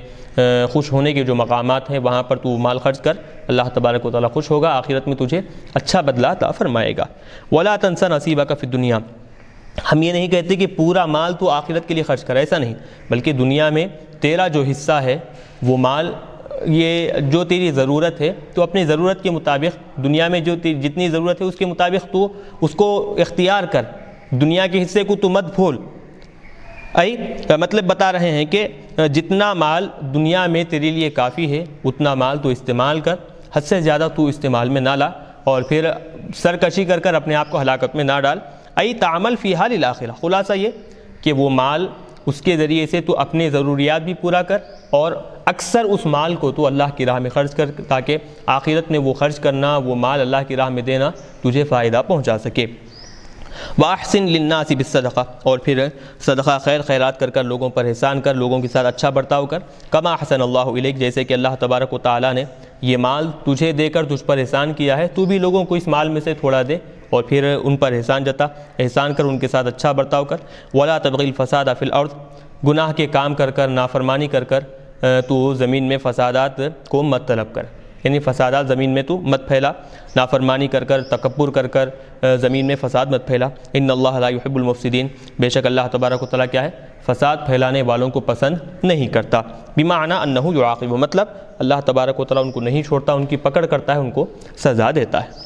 خوش ہونے کے جو مقامات ہیں وہاں پر تو مال خرچ کر، اللہ تبارک و تعالیٰ خوش ہوگا، آخرت میں تجھے اچھا بدلہ عطا فرمائے گا. وَلَا تَنْسَ نَصِيبَكَ فِي الدُّنْيَا، ہم یہ نہیں کہتے کہ پورا مال تو آخرت کے لیے خرچ کر، ایسا نہیں، بلکہ دنیا میں تیرا جو حصہ ہے وہ مال، یہ جو تیری ضرورت ہے تو اپنی ضرورت کے مطابق، دنیا میں جو جتنی ضرورت ہے اس کے مطابق تو اس کو اختیار کر، دنیا کے حصے کو تو مت بھول. مطلب بتا رہے ہیں کہ جتنا مال دنیا میں تیرے لیے کافی ہے اتنا مال تو استعمال کر، حد سے زیادہ تو استعمال میں نہ لا، اور پھر سرکشی کر کر اپنے آپ کو ہلاکت میں نہ ڈال. تعمل فیہا للآخرہ، خلاصہ یہ کہ وہ مال اس کے ذریعے سے تو اپنے ضروریات بھی پورا کر، اور اکثر اس مال کو تو اللہ کی راہ میں خرچ کر، تاکہ آخرت میں وہ خرچ کرنا، وہ مال اللہ کی راہ میں دینا تجھے فائدہ پہنچا سکے. وَأَحْسِن لِلنَّاسِ بِالصَّدَقَةِ، اور پھر صدقہ خیر خیرات کر کر لوگوں پر احسان کر، لوگوں کے ساتھ اچھا برتاؤ کر. کما احسن اللہ الیک، جیسے کہ اللہ تبارک و تعالیٰ نے یہ مال تجھے دے کر تجھ پر احسان کیا ہے، تو بھی لوگوں کو اس مال میں سے تھوڑا دے اور پھر ان پر احسان جتا، احسان کر، ان کے ساتھ اچھا برتاؤ کر. وَلَا تَبْغِ الْفَسَادَ فِي الْأَرْضِ، گناہ کے کام کر کر، نافرمانی کر کر تو زمین میں فسادات کو مت طلب کر، یعنی فسادات زمین میں تو مت پھیلا، نافرمانی کر کر، تکبر کر کر زمین میں فساد مت پھیلا. ان اللہ لا يحب المفسدین، بے شک اللہ تبارک و تعالیٰ کیا ہے، فساد پھیلانے والوں کو پسند نہیں کرتا. بمعنی انہ یعاقب، مطلب اللہ تبارک و تعالیٰ ان کو نہیں چھوڑتا، ان کی پکڑ کرتا ہے، ان کو سزا دیتا ہے.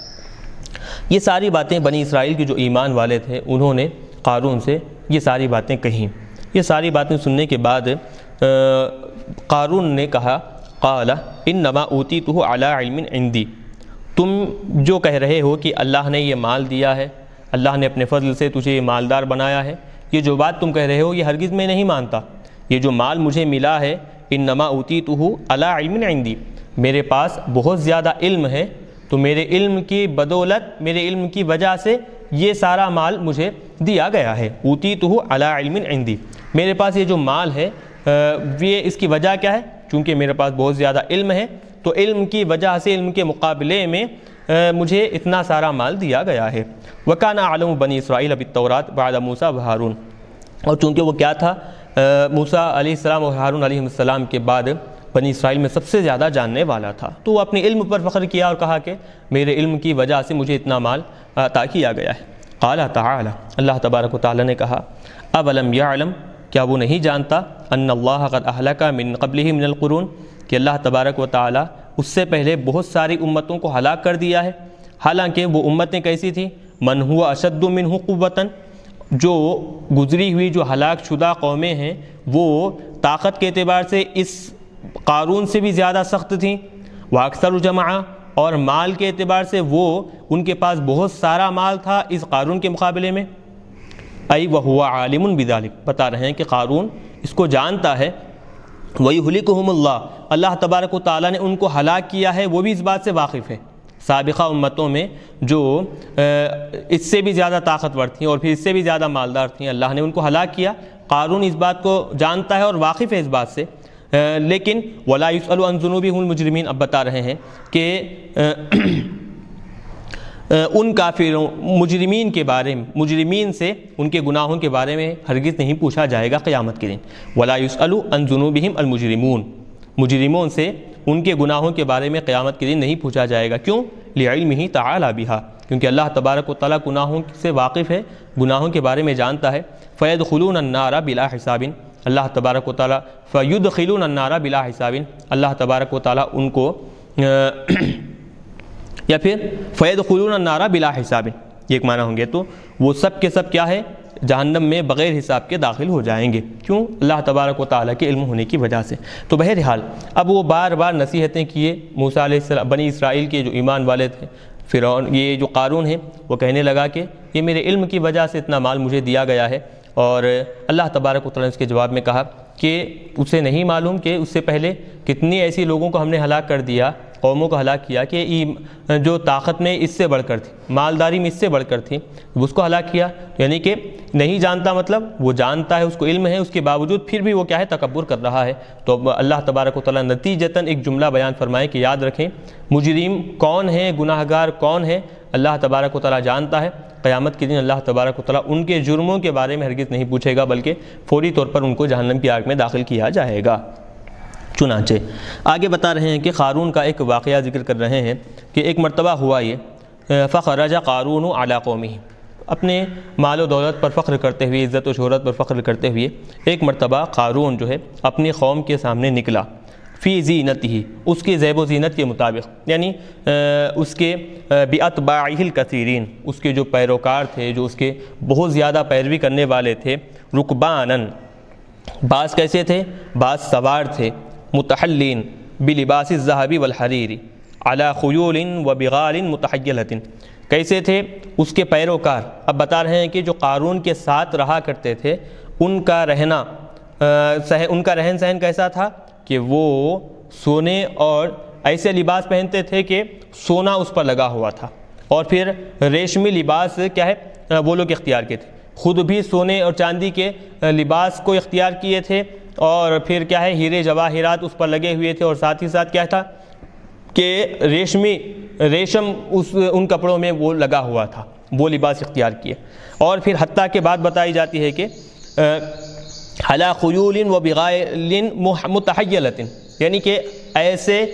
یہ ساری باتیں بنی اسرائیل کے جو ایمان والے تھے انہوں نے قارون سے یہ ساری باتیں کہیں. یہ ساری باتیں سننے کے بعد قارون نے کہا، قال انما اوتیتہ علی علم عندی، تم جو کہہ رہے ہو کہ اللہ نے یہ مال دیا ہے، اللہ نے اپنے فضل سے تجھے یہ مالدار بنایا ہے، یہ جو بات تم کہہ رہے ہو یہ ہرگز میں نہیں مانتا. یہ جو مال مجھے ملا ہے، انما اوتیتہ علی علم عندی، میرے پاس بہت زیادہ علم ہے، تو میرے علم کی بدولت، میرے علم کی وجہ سے یہ سارا مال مجھے دیا گیا ہے. اوتیتہ علی علم عندی، میرے پاس یہ جو مال ہے یہ اس کی وجہ کیا ہے، چونکہ میرے پاس بہت زیادہ علم ہے تو علم کی وجہ سے، علم کے مقابلے میں مجھے اتنا سارا مال دیا گیا ہے. وَكَانَ أَعْلَمُ بَنِي إِسْرَائِيلَ بِالتَّوْرَاةِ بَعْدَ مُوسَىٰ وَهَارُونَ، اور چونکہ وہ کیا تھا، موسیٰ علیہ السلام اور ہارون علیہ السلام کے بعد بنی اسرائیل میں سب سے زیادہ جاننے والا تھا، تو وہ اپنے علم پر فخر کیا اور کہا کہ میرے علم کی وجہ سے مجھے اتنا مال عطا کیا گیا ہے. قال تعالی، اللہ تبارک و تعالی نے کہا، اولم یعلم، کیا وہ نہیں جانتا، ان اللہ قد اہلک من قبلہ من القرون، کہ اللہ تبارک و تعالی اس سے پہلے بہت ساری امتوں کو ہلاک کر دیا ہے. حالانکہ وہ امتیں کیسی تھیں، من ہوا اشد منہ قوتاً، جو گزری ہوئی جو ہلاک شدہ قومیں ہیں وہ طاقت کے اعتبار سے اس قارون سے بھی زیادہ سخت تھیں، واکثر جمعہ، اور مال کے اعتبار سے وہ ان کے پاس بہت سارا مال تھا اس قارون کے مقابلے میں۔ ای وہو عالم بذالک، بتا رہے ہیں کہ قارون اس کو جانتا ہے۔ وَيُهْلِكُهُمُ اللَّهُ، اللہ تبارک و تعالیٰ نے ان کو ہلاک کیا ہے، وہ بھی اس بات سے واقف ہے۔ سابقہ امتوں میں جو اس سے بھی زیادہ طاقتور تھیں اور پھر اس سے بھی زیادہ مالدار تھیں، اللہ نے ان کو ہلاک کیا۔ قارون اس بات کو جانتا ہے اور واقف ہے اس بات سے، لیکن وَلَا يُسْأَلُ عَنْ ذُنُوبِهِمُ الْمُجْرِمِينَ، اب بتا رہے ہیں کہ ان کافروں مجرمین کے بارے میں، مجرمین سے ان کے گناہوں کے بارے میں ہرگز نہیں پوچھا جائے گا قیامت کے دن۔ وَلَا يُسْأَلُ عَنْ ذُنُوبِهِمْ الْمُجْرِمُونَ، مجرموں سے ان کے گناہوں کے بارے میں قیامت کے دن نہیں پوچھا جائے گا۔ کیوں؟ لِعِلْمِهِ تَعَالَى بِهَا، کیونکہ اللہ تبارک و تعالیٰ گناہوں سے واقف ہے، گناہوں کے بارے میں جانتا ہے۔ فَيَدْخُلُونَ النَّارَ بِلَا حِسَابٍ، اللہ تبارک و تعالیٰ فَيُدْخِلُونَ النَّارَ بِلَا حِسَابٍ، اللہ تبارک و تعالیٰ ان کو یا پھر فَيَدْخُلُونَ النَّارَ بِلَا حِسَابٍ، یہ ایک معنی ہوں گے، تو وہ سب کے سب کیا ہے؟ جہنم میں بغیر حساب کے داخل ہو جائیں گے۔ کیوں؟ اللہ تبارک و تعالیٰ کے علم ہونے کی وجہ سے۔ تو بہرحال اب وہ بار بار نصیحتیں کیے موسیٰ علیہ السلام، بنی اسرائیل کے جو ایمان والے تھے۔ فرعون، یہ جو قارون ہے وہ کہنے لگا کہ یہ میرے علم کی وجہ سے اتنا مال مجھے دیا گیا ہے، اور اللہ تبارک و تعالیٰ نے اس کے جواب میں کہا کہ اسے نہیں معلوم کہ اس سے پہلے کتنی ایسی لوگوں کو ہم نے ہلاک کر دیا، قوموں کو ہلاک کیا کہ جو طاقت میں اس سے بڑھ کر تھی، مالداری میں اس سے بڑھ کر تھی، اس کو ہلاک کیا۔ یعنی کہ نہیں جانتا مطلب وہ جانتا ہے، اس کو علم ہے، اس کے باوجود پھر بھی وہ کیا ہے؟ تکبر کر رہا ہے۔ تو اللہ تبارک و تعالیٰ نتیجتاً ایک جملہ بیان فرمائے کہ یاد رکھیں مجرم کون ہے، گناہ گار کون ہے، اللہ تبارک و تعالیٰ جانتا ہے۔ قیامت کے دن اللہ تبارک و تعالیٰ ان کے جرموں کے بارے میں ہرگز نہیں پوچھے گا، بلکہ فوری طور پر ان کو جہنم کی آگ میں داخل کیا جائے گا۔ چنانچہ آگے بتا رہے ہیں کہ قارون کا ایک واقعہ ذکر کر رہے ہیں کہ ایک مرتبہ ہوا یہ، فخرج قارون علی قومہ، اپنے مال و دولت پر فخر کرتے ہوئے، عزت و شہرت پر فخر کرتے ہوئے ایک مرتبہ قارون جو ہے اپنی قوم کے سامنے نکلا، فی زینتہ، اس کے زیب و زینت کے مطابق، یعنی اس کے باتباعہ الکثیرین، اس کے جو پیروکار تھے، جو اس کے بہت زیادہ پیروی کرنے والے تھے، رکبانن، بعض کیسے تھے؟ بعض سوار تھے، متحلین بلباس الذهب والحریر علی خیول وبغال متحیلۃ، کیسے تھے اس کے پیروکار؟ اب بتا رہے ہیں کہ جو قارون کے ساتھ رہا کرتے تھے ان کا رہن سہن کیسا تھا کہ وہ سونے اور ایسے لباس پہنتے تھے کہ سونا اس پر لگا ہوا تھا، اور پھر ریشمی لباس کیا ہے وہ لوگ اختیار کیے تھے، خود بھی سونے اور چاندی کے لباس کو اختیار کیے تھے، اور پھر کیا ہے ہیرے جواہرات اس پر لگے ہوئے تھے، اور ساتھ ہی ساتھ کیا تھا کہ ریشم ان کپڑوں میں وہ لگا ہوا تھا، وہ لباس اختیار کیے۔ اور پھر حتیٰ کہ بات بتائی جاتی ہے کہ علی خیول وبغال متحیلۃ، یعنی کہ ایسے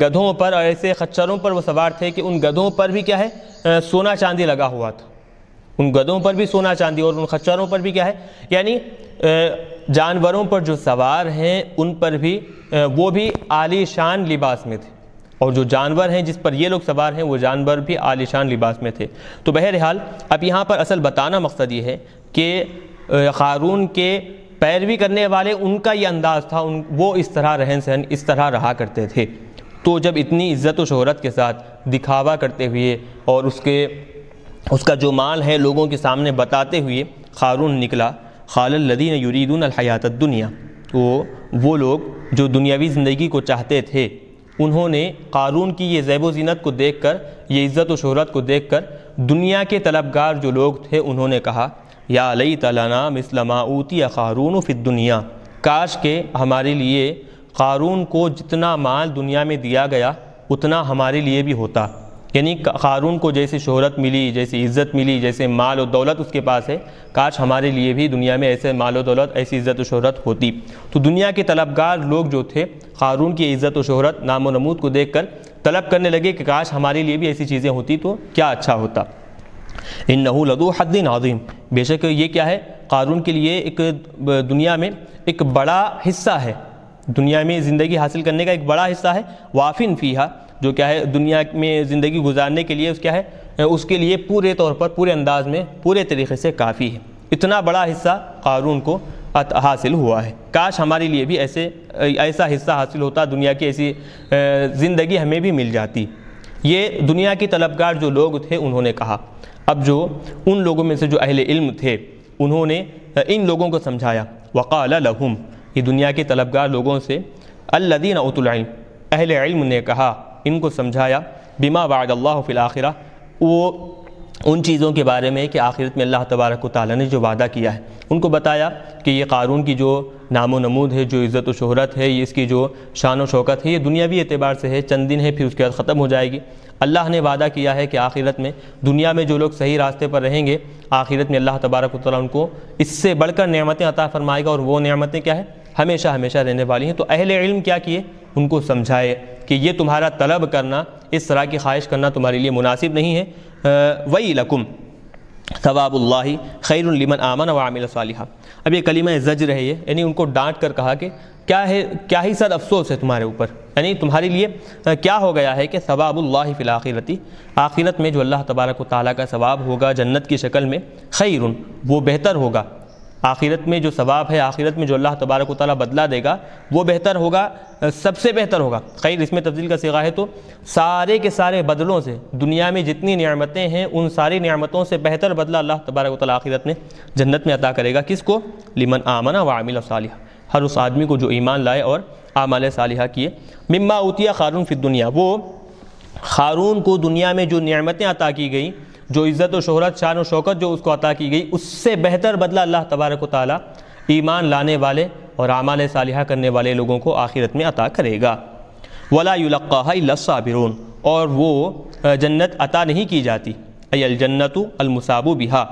گدھوں پر اور ایسے خچروں پر وہ سوار تھے کہ ان گدھوں پر بھی کیا ہے سونا چاندی لگا ہوا تھا، ان گدھوں پر بھی سونا چاندی، اور ان خچروں پر بھی کیا ہے، یعنی جانوروں پر جو سوار ہیں ان پر بھی وہ بھی عالی شان لباس میں تھے، اور جو جانور ہیں جس پر یہ لوگ سوار ہیں وہ جانور بھی عالی شان لباس میں تھے۔ تو بہرحال اب یہاں پر اصل بتانا مقصد یہ ہے کہ قارون کے پیروی کرنے والے ان کا یہ انداز تھا، وہ اس طرح رہن سہن اس طرح رہا کرتے تھے۔ تو جب اتنی عزت و شہرت کے ساتھ دکھاوا کرتے ہوئے اور اس کا جو مال ہے لوگوں کے سامنے بتاتے ہوئے قارون نکلا، قال الذین یریدون الحیات الدنیا، تو وہ لوگ جو دنیاوی زندگی کو چاہتے تھے انہوں نے قارون کی یہ زیب و زینت کو دیکھ کر، یہ عزت و شہرت کو دیکھ کر، دنیا کے طلبگار جو لوگ تھے انہوں نے کہا یا لیت لنا مثل ما اوتی قارون فی الدنیا، کاش کہ ہمارے لیے قارون کو جتنا مال دنیا میں دیا گیا اتنا ہمارے لیے بھی ہوتا، یعنی قارون کو جیسی شہرت ملی، جیسی عزت ملی، جیسے مال و دولت اس کے پاس ہے، کاش ہمارے لیے بھی دنیا میں ایسے مال و دولت، ایسی عزت و شہرت ہوتی۔ تو دنیا کے طلبگار لوگ جو تھے قارون کی عزت و شہرت، نام و نمود کو دیکھ کر طلب کرنے لگے کہ کاش ہمارے لیے بھی ایسی چیزیں ہوتی تو کیا اچھا ہوتا۔ انہ لذو حظ عظیم، بے شک یہ کیا ہے قارون کے لیے ایک دنیا میں ایک بڑا حصہ ہے، دنیا میں زندگی حاصل کرنے کا ایک بڑا حصہ ہے، وافن فیہا، جو کیا ہے دنیا میں زندگی گزارنے کے لیے اس کیا ہے اس کے لیے پورے طور پر، پورے انداز میں، پورے طریقے سے کافی ہے۔ اتنا بڑا حصہ قارون کو حاصل ہوا ہے۔ کاش ہمارے لیے بھی ایسا حصہ حاصل ہوتا، دنیا کی ایسی زندگی ہمیں بھی مل جاتی۔ یہ دنیا کی طلبگار جو لوگ تھے انہوں نے کہا۔ اب جو ان لوگوں میں سے جو اہل علم تھے انہوں نے ان لوگوں کو سمجھایا، وقال لہم، یہ دنیا کے طلبگار لوگوں سے، الذین اوتوا العلم، اہل علم نے کہا، ان کو سمجھایا، بما وعد اللہ فی الآخرہ، وہ ان چیزوں کے بارے میں کہ آخرت میں اللہ تبارک و تعالیٰ نے جو وعدہ کیا ہے، ان کو بتایا کہ یہ قارون کی جو نام و نمود ہے، جو عزت و شہرت ہے، اس کی جو شان و شوکت ہے، یہ دنیاوی اعتبار سے ہے، چند دن ہے، پھر اس کے بعد ختم ہو جائے گی۔ اللہ نے وعدہ کیا ہے کہ آخرت میں، دنیا میں جو لوگ صحیح راستے پر رہیں گے، آخرت میں اللہ تبارک و تعالیٰ ان کو اس سے بڑھ کر نعمتیں عطا فرمائے گا، اور وہ نعمتیں کیا ہے؟ ہمیشہ ہمیشہ رہنے والی ہیں۔ تو اہل علم کیا کیے؟ ان کو سمجھائے کہ یہ تمہارا طلب کرنا، اس طرح کی خواہش کرنا تمہارے لیے مناسب نہیں ہے۔ وَيْلَكُمْ ثواب اللہ خیر لمن آمن وعمل صالحا۔ اب یہ کلمہ زجر ہے، یہ یعنی ان کو ڈانٹ کر کہا کہ کیا ہی صد افسوس ہے تمہارے اوپر، یعنی تمہارے لیے کیا ہو گیا ہے کہ ثواب اللہ فی الآخرتی، آخرت میں جو اللہ تبارک و تعالیٰ کا ثواب ہوگا جنت کی شکل میں، خیر، وہ بہتر ہوگا۔ آخرت میں جو ثواب ہے، آخرت میں جو اللہ تبارک و تعالیٰ بدلہ دے گا، وہ بہتر ہوگا، سب سے بہتر ہوگا۔ خیر اس میں تفضیل کا صیغہ ہے، تو سارے کے سارے بدلوں سے، دنیا میں جتنی نعمتیں ہیں ان ساری نعمتوں سے بہتر بدلہ اللہ تبارک و تعالیٰ آخرت میں جنت میں عطا کرے گا۔ کس کو؟ لمن آمن وعمل صالحا، ہر اس آدمی کو جو ایمان لائے اور اعمال صالحہ کیے۔ مما اوتیا قارون فی الدنیا، وہ قارون کو دنیا میں جو نعمتیں عطا کی گئیں، جو عزت و شہرت، شان و شوکت جو اس کو عطا کی گئی، اس سے بہتر بدلہ اللہ تبارک و تعالیٰ ایمان لانے والے اور اعمال صالحہ کرنے والے لوگوں کو آخرت میں عطا کرے گا۔ وَلَا يُلَقَّاهَا إِلَّا الصَّابِرُونَ، اور وہ جنت عطا نہیں کی جاتی، ای الجنت المثاب بها،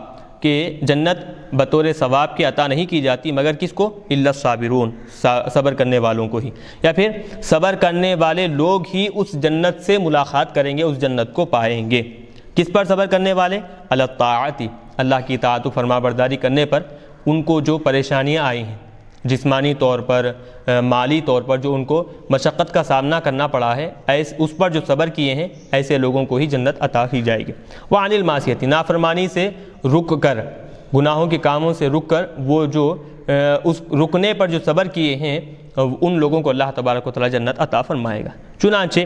کہ جنت بطور ثواب کے عطا نہیں کی جاتی مگر کس کو؟ الا الصابرون، صبر کرنے والوں کو ہی، یا پھر صبر کرنے والے لوگ ہی اس جنت سے ملاقات کریں گے، اس جنت کو پائیں گے۔ کس پر صبر کرنے والے؟ علی الطاعت، اللہ کی اطاعت و فرما برداری کرنے پر۔ ان کو جو پریشانیاں آئی ہیں جسمانی طور پر، مالی طور پر، جو ان کو مشقت کا سامنا کرنا پڑا ہے، اس پر جو صبر کیے ہیں، ایسے لوگوں کو ہی جنت عطا کی جائے گی۔ وعن المعصیۃ، نافرمانی سے رک کر، گناہوں کے کاموں سے رک کر، وہ جو اس رکنے پر جو صبر کیے ہیں، ان لوگوں کو اللہ تبارک و تعالیٰ جنت عطا فرمائے گا۔ چنانچہ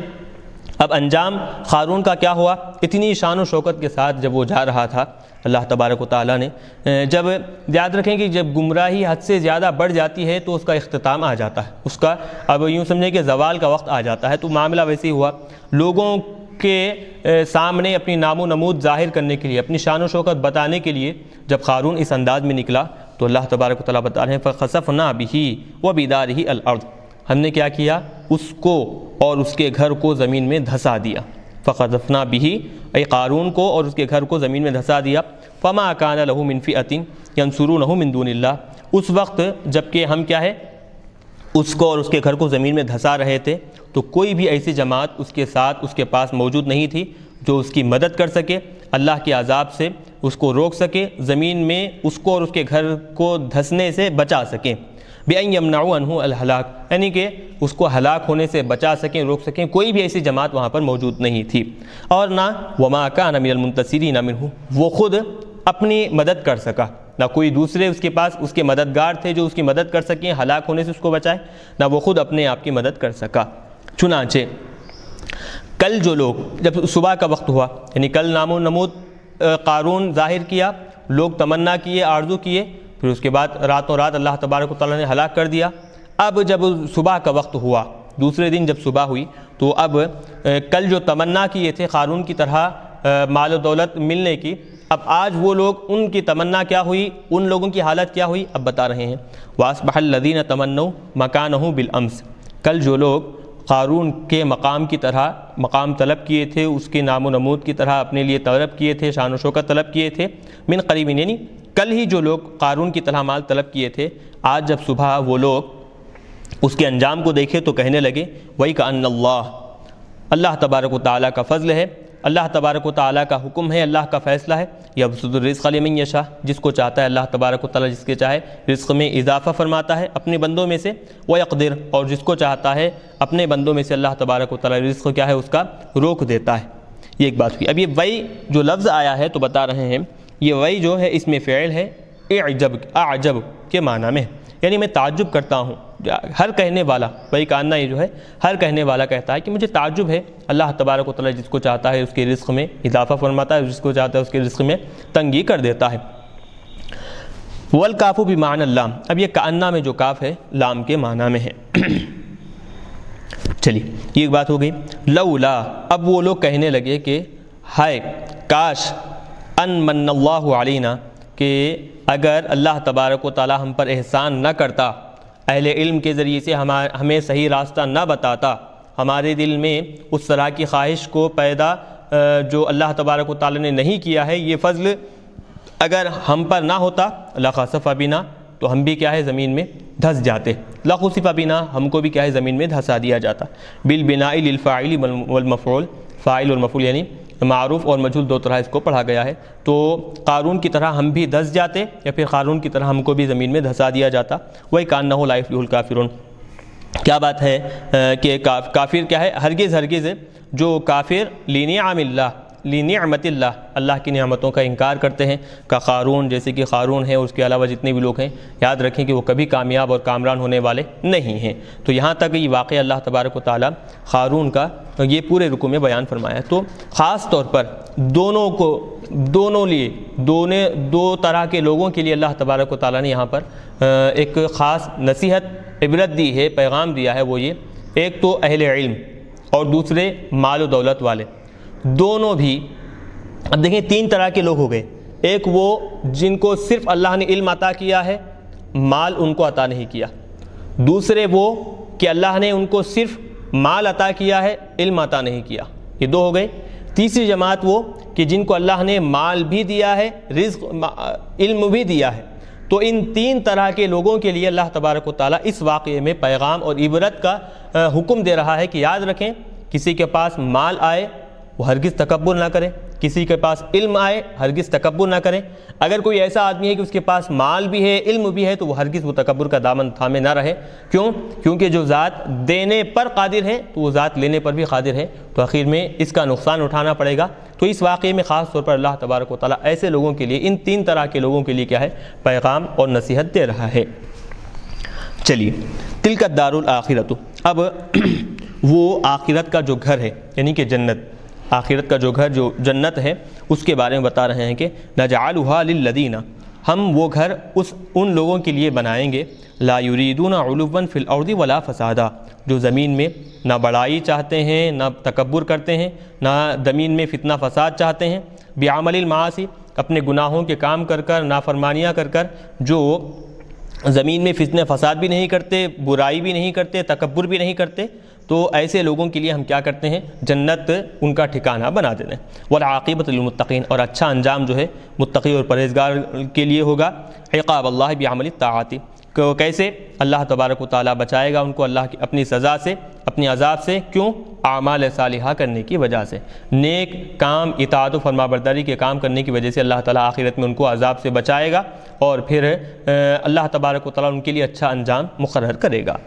اب انجام قارون کا کیا ہوا؟ اتنی شان و شوکت کے ساتھ جب وہ جا رہا تھا، اللہ تبارک و تعالیٰ نے جب، یاد رکھیں کہ جب گمراہی حد سے زیادہ بڑھ جاتی ہے تو اس کا اختتام آ جاتا ہے، اس کا اب یوں سمجھیں کہ زوال کا وقت آ جاتا ہے۔ تو معاملہ ویسے ہی ہوا، لوگوں کے سامنے اپنی نام و نمود ظاہر کرنے کے لیے، اپنی شان و شوکت بتانے کے لیے جب قارون اس انداز میں نکلا تو اللہ تبارک و تعالیٰ بتا رہے ہیں فَخَسَفْنَا بِهِ وَبِدَارِهِ الْأَرْضِ، ہم نے کیا کیا؟ اس کو اور اس کے گھر کو زمین میں دھسا دیا۔ فَخَسَفْنَا بِهِ، اے قارون کو اور اس کے گھر کو زمین میں دھسا دیا۔ فَمَا كَانَ لَهُ مِنْ فِئَةٍ يَنْصُرُونَهُ مِنْ دُونِ اللَّهِ، اس وقت جب کہ ہم کیا ہے، اس کو اور اس کے گھر کو زمین میں دھسا رہے تھے، تو کوئی بھی ایسی جماعت اس کے ساتھ، اس کے پاس موجود نہیں تھی جو اس کی مدد کر سکے، اللہ کے عذاب سے اس کو روک سکے، زمین میں اس کو اور اس کے گھر کو دھسنے سے بچا سکیں۔ بِأَنْ يَمْنَعُوا عَنْهُ الْهَلَاكَ، یعنی کہ اس کو ہلاک ہونے سے بچا سکیں، روک سکیں، کوئی بھی ایسی جماعت وہاں پر موجود نہیں تھی۔ اور نہ وَمَا كَانَ مِنَ الْمُنتَصِرِينَ مِنْهُ، وہ خود اپنی مدد کر سکا، نہ کوئی دوسرے اس کے پاس اس کے مددگار تھے جو اس کی مدد کر سکیں، ہلاک ہونے سے اس کو بچائے، نہ وہ خود اپنے آپ کی مدد کر سکا۔ چنانچہ کل جو لوگ، جب صبح کا وقت ہوا، یعنی کل نام و نمود قارون ظاہر کیا، لوگ تمنا کیے، آرزو کیے، پھر اس کے بعد راتوں رات اللہ تبارک و تعالیٰ نے ہلاک کر دیا۔ اب جب صبح کا وقت ہوا، دوسرے دن جب صبح ہوئی، تو اب کل جو تمنا کیے تھے قارون کی طرح مال و دولت ملنے کی، اب آج وہ لوگ، ان کی تمنا کیا ہوئی، ان لوگوں کی حالت کیا ہوئی، اب بتا رہے ہیں۔ وَأَصْبَحَ الَّذِينَ تَمَنَّوْا مَكَانَهُ بِالْأَمْسِ، کل جو لوگ قارون کے مقام کی طرح مقام طلب کیے تھے، اس کے نام و نمود کی طرح اپنے لیے طلب کیے تھے، شان و شوکت طلب کیے تھے، من قریب، یعنی کل ہی جو لوگ قارون کی طرح مال طلب کیے تھے، آج جب صبح وہ لوگ اس کے انجام کو دیکھے تو کہنے لگے وَيْكَأَنَّ اللَّهَ، اللہ تبارک و تعالیٰ کا فضل ہے، اللہ تبارک و تعالیٰ کا حکم ہے، اللہ کا فیصلہ ہے، یبسط الرزق لمن یشاء، جس کو چاہتا ہے اللہ تبارک و تعالیٰ جس کے چاہے رزق میں اضافہ فرماتا ہے اپنے بندوں میں سے، ویقدر، اور جس کو چاہتا ہے اپنے بندوں میں سے اللہ تبارک و تعالیٰ رزق کیا ہے، اس کا روک دیتا ہے۔ یہ ایک بات ہوئی۔ اب یہ وہی جو لفظ آیا ہے تو بتا رہے ہیں، یہ وہی جو ہے اس میں فعل ہے، اعجب کے معنی میں، یعنی میں تعجب کرتا ہوں۔ ہر کہنے والا، وہی کاننا یہ جو ہے ہر کہنے والا کہتا ہے کہ مجھے تعجب ہے، اللہ تبارک و تعالیٰ جس کو چاہتا ہے اس کے رزق میں اضافہ فرماتا ہے، جس کو چاہتا ہے اس کے رزق میں تنگی کر دیتا ہے۔ والکاف بمعنی اللام، اب یہ کاننا میں جو کاف ہے لام کے معنی میں ہے۔ چلیے یہ ایک بات ہو گئی۔ لولا، اب وہ لوگ کہنے لگے کہ ہائے کاش، ان من اللہ علینا، کہ اگر اللہ تبارک و تعالی ہم پر احسان نہ کرتا، اہل علم کے ذریعے سے ہمیں صحیح راستہ نہ بتاتا، ہمارے دل میں اس طرح کی خواہش کو پیدا جو اللہ تبارک و تعالی نے نہیں کیا ہے، یہ فضل اگر ہم پر نہ ہوتا، لخسف بنا، تو ہم بھی کیا ہے زمین میں دھس جاتے، لخسف بنا، ہم کو بھی کیا ہے زمین میں دھسا دیا جاتا۔ بالبناء للفاعل والمفعول، فاعل اور مفعول یعنی معروف اور مجہول دو طرح اس کو پڑھا گیا ہے، تو قارون کی طرح ہم بھی دھس جاتے، یا پھر قارون کی طرح ہم کو بھی زمین میں دھسا دیا جاتا۔ وہی کانہ لا یفلح الکافرون، کیا بات ہے کہ کافر کیا ہے، ہرگز جو کافر لنعمت اللہ، اللہ کی نعمتوں کا انکار کرتے ہیں، کا قارون، جیسے کہ قارون ہے، اس کے علاوہ جتنے بھی لوگ ہیں، یاد رکھیں کہ وہ کبھی کامیاب اور کامران ہونے والے نہیں ہیں۔ تو یہاں تک یہ واقعہ اللہ تبارک و تعالیٰ قارون کا یہ پورے رکوع میں بیان فرمایا۔ تو خاص طور پر دو طرح کے لوگوں کے لیے اللہ تبارک و تعالیٰ نے یہاں پر ایک خاص نصیحت عبرت دی ہے، پیغام دیا ہے، وہ یہ ایک تو اہل علم اور دوسرے مال و دولت والے، دونوں بھی۔ اب دیکھیں تین طرح کے لوگ ہو گئے، ایک وہ جن کو صرف اللہ نے علم عطا کیا ہے، مال ان کو عطا نہیں کیا، دوسرے وہ کہ اللہ نے ان کو صرف مال عطا کیا ہے، علم عطا نہیں کیا، یہ دو ہو گئے۔ تیسری جماعت وہ کہ جن کو اللہ نے مال بھی دیا ہے، رزق علم بھی دیا ہے۔ تو ان تین طرح کے لوگوں کے لیے اللہ تبارک و تعالیٰ اس واقعے میں پیغام اور عبرت کا حکم دے رہا ہے کہ یاد رکھیں، کسی کے پاس مال آئے وہ ہرگز تکبر نہ کرے، کسی کے پاس علم آئے ہرگز تکبر نہ کریں۔ اگر کوئی ایسا آدمی ہے کہ اس کے پاس مال بھی ہے، علم بھی ہے، تو وہ ہرگز وہ تکبر کا دامن تھامے نہ رہے۔ کیونکہ جو ذات دینے پر قادر ہے تو وہ ذات لینے پر بھی قادر ہے، تو آخر میں اس کا نقصان اٹھانا پڑے گا۔ تو اس واقعے میں خاص طور پر اللہ تبارک و تعالیٰ ایسے لوگوں کے لیے، ان تین طرح کے لوگوں کے لیے کیا ہے، پیغام اور نصیحت دے رہا ہے۔ چلیے تلک الدار الآخرۃ، اب وہ آخرت کا جو گھر ہے یعنی کہ جنت، آخرت کا جو گھر جو جنت ہے اس کے بارے میں بتا رہے ہیں کہ نجعلھا للذین، ہم وہ گھر ان لوگوں کے لیے بنائیں گے، لا یریدون علوا فی الارض ولا فسادا، جو زمین میں نہ بڑائی چاہتے ہیں، نہ تکبر کرتے ہیں، نہ زمین میں فتنہ فساد چاہتے ہیں، بعمل المعاصی، اپنے گناہوں کے کام کر نافرمانیاں کر جو زمین میں فتنہ فساد بھی نہیں کرتے، برائی بھی نہیں کرتے، تکبر بھی نہیں کرتے، تو ایسے لوگوں کے لیے ہم کیا کرتے ہیں، جنت ان کا ٹھکانہ بنا دیتے ہیں۔ والعاقبۃ للمتقین، اور اچھا انجام جو ہے متقی اور پرہیزگار کے لیے ہوگا۔ عقاب اللہ بعمل الطاعات، کیسے اللہ تبارک و تعالیٰ بچائے گا ان کو اللہ کی اپنی سزا سے، اپنی عذاب سے، کیوں؟ اعمال صالحہ کرنے کی وجہ سے، نیک کام، اطاعت و فرمانبرداری کے کام کرنے کی وجہ سے اللہ تعالیٰ آخرت میں ان کو عذاب سے بچائے گا، اور پھر اللہ تبارک و تعالیٰ ان کے لیے اچھا انجام مقرر کرے گا۔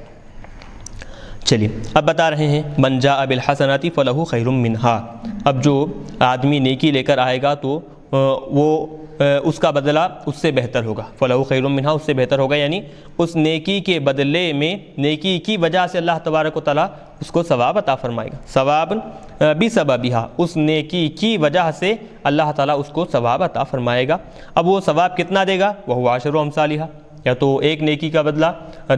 چلیے اب بتا رہے ہیں من جاء بالحسنات فلہ خیر منہا، اب جو آدمی نیکی لے کر آئے گا تو وہ اس کا بدلہ اس سے بہتر ہوگا، فلہ خیر منہا، اس سے بہتر ہوگا، یعنی اس نیکی کے بدلے میں، نیکی کی وجہ سے اللہ تبارک و تعالیٰ اس کو ثواب عطا فرمائے گا، ثواب بسببہا، اس نیکی کی وجہ سے اللہ تعالیٰ اس کو ثواب عطا فرمائے گا۔ اب وہ ثواب کتنا دے گا؟ وہو عشر امثالہا، یا تو ایک نیکی کا بدلہ